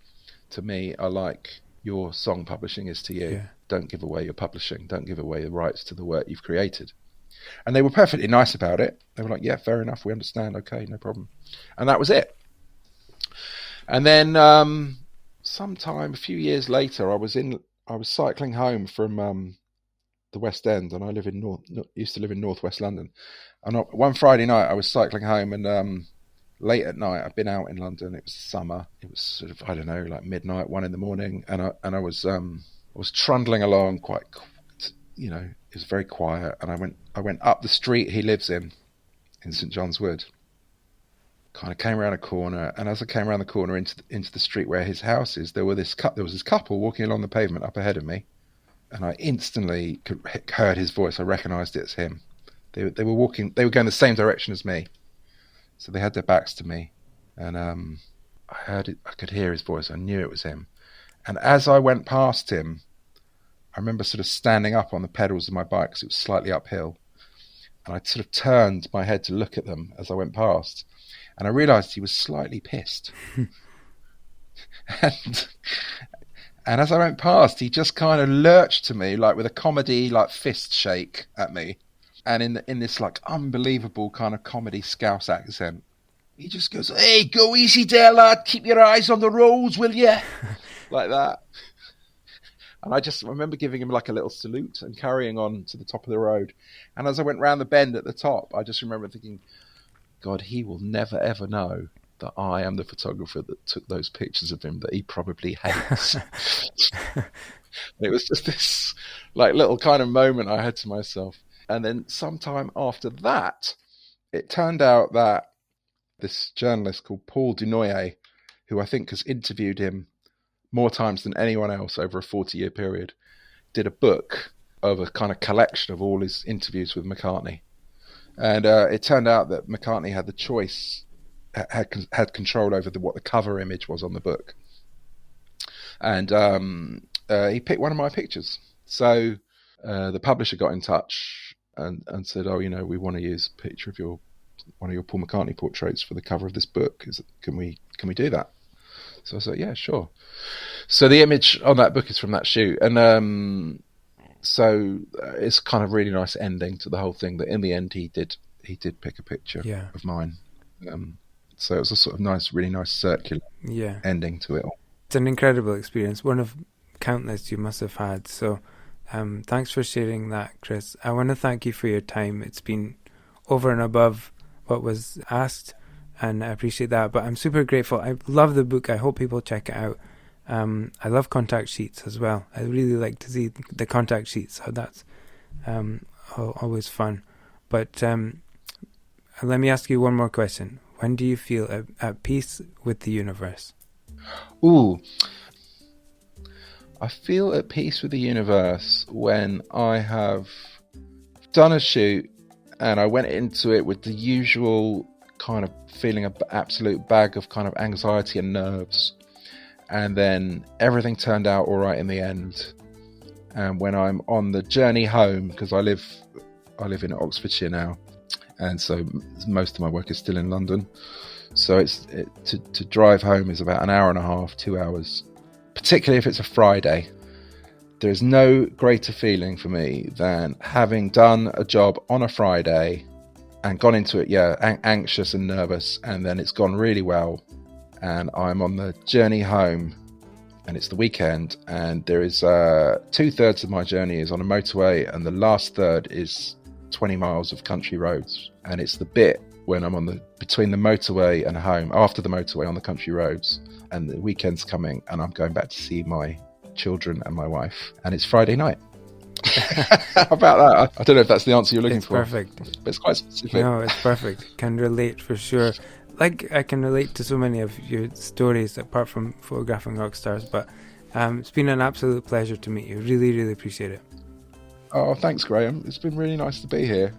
S1: to me are like your song publishing is to you. Yeah. Don't give away your publishing. Don't give away the rights to the work you've created. And they were perfectly nice about it. They were like, yeah, fair enough. We understand. Okay, no problem. And that was it. And then sometime a few years later, I was cycling home from the West End, and I used to live in northwest London. And one Friday night, I was cycling home, and late at night, I'd been out in London. It was summer. It was sort of, I don't know, like midnight, 1 a.m, and I was was trundling along quite, you know, it was very quiet, and I went up the street he lives in St John's Wood. Kind of came around a corner, and as I came around the corner into the street where his house is, there was this couple walking along the pavement up ahead of me, and I instantly heard his voice. I recognised it as him. They were walking. They were going the same direction as me, so they had their backs to me, and I heard it. I could hear his voice. I knew it was him. And as I went past him, I remember sort of standing up on the pedals of my bike because it was slightly uphill, and I sort of turned my head to look at them as I went past, and I realised he was slightly pissed. And as I went past, he just kind of lurched to me, like with a comedy, like fist shake at me, and in this like unbelievable kind of comedy Scouse accent, he just goes, "Hey, go easy there, lad. Keep your eyes on the roads, will you?" Like that. And I just remember giving him like a little salute and carrying on to the top of the road. And as I went round the bend at the top, I just remember thinking, God, he will never ever know that I am the photographer that took those pictures of him that he probably hates. It was just this like little kind of moment I had to myself. And then sometime after that, it turned out that this journalist called Paul Dunoyer, who I think has interviewed him more times than anyone else over a 40-year period, did a book of a kind of collection of all his interviews with McCartney. And it turned out that McCartney had the choice, had control over what the cover image was on the book. And he picked one of my pictures. So the publisher got in touch and said, "Oh, you know, we want to use a picture of one of your Paul McCartney portraits for the cover of this book. Can we do that?" So I said, "Yeah, sure." So the image on that book is from that shoot, and so it's kind of really nice ending to the whole thing. That in the end he did pick a picture of mine. So it was a sort of nice, really nice circular ending to it all.
S2: It's an incredible experience, one of countless you must have had. So thanks for sharing that, Chris. I want to thank you for your time. It's been over and above what was asked, and I appreciate that. But I'm super grateful. I love the book. I hope people check it out. I love contact sheets as well. I really like to see the contact sheets. So that's always fun. But let me ask you one more question. When do you feel at peace with the universe?
S1: Ooh. I feel at peace with the universe when I have done a shoot and I went into it with the usual kind of feeling an absolute bag of kind of anxiety and nerves, and then everything turned out all right in the end. And when I'm on the journey home, because I live in Oxfordshire now, and so most of my work is still in London, so to drive home is about an hour and a half, 2 hours, particularly if it's a Friday. There's no greater feeling for me than having done a job on a Friday and gone into it, anxious and nervous, and then it's gone really well, and I'm on the journey home, and it's the weekend, and there is 2/3 of my journey is on a motorway, and the last third is 20 miles of country roads, and it's the bit when I'm between the motorway and home, after the motorway on the country roads, and the weekend's coming, and I'm going back to see my children and my wife, and it's Friday night. How about that? I don't know if that's the answer you're looking for.
S2: It's perfect.
S1: But it's quite specific.
S2: No, it's perfect. Can relate for sure. Like, I can relate to so many of your stories apart from photographing rock stars, but it's been an absolute pleasure to meet you. Really, really appreciate it.
S1: Oh, thanks, Graham. It's been really nice to be here.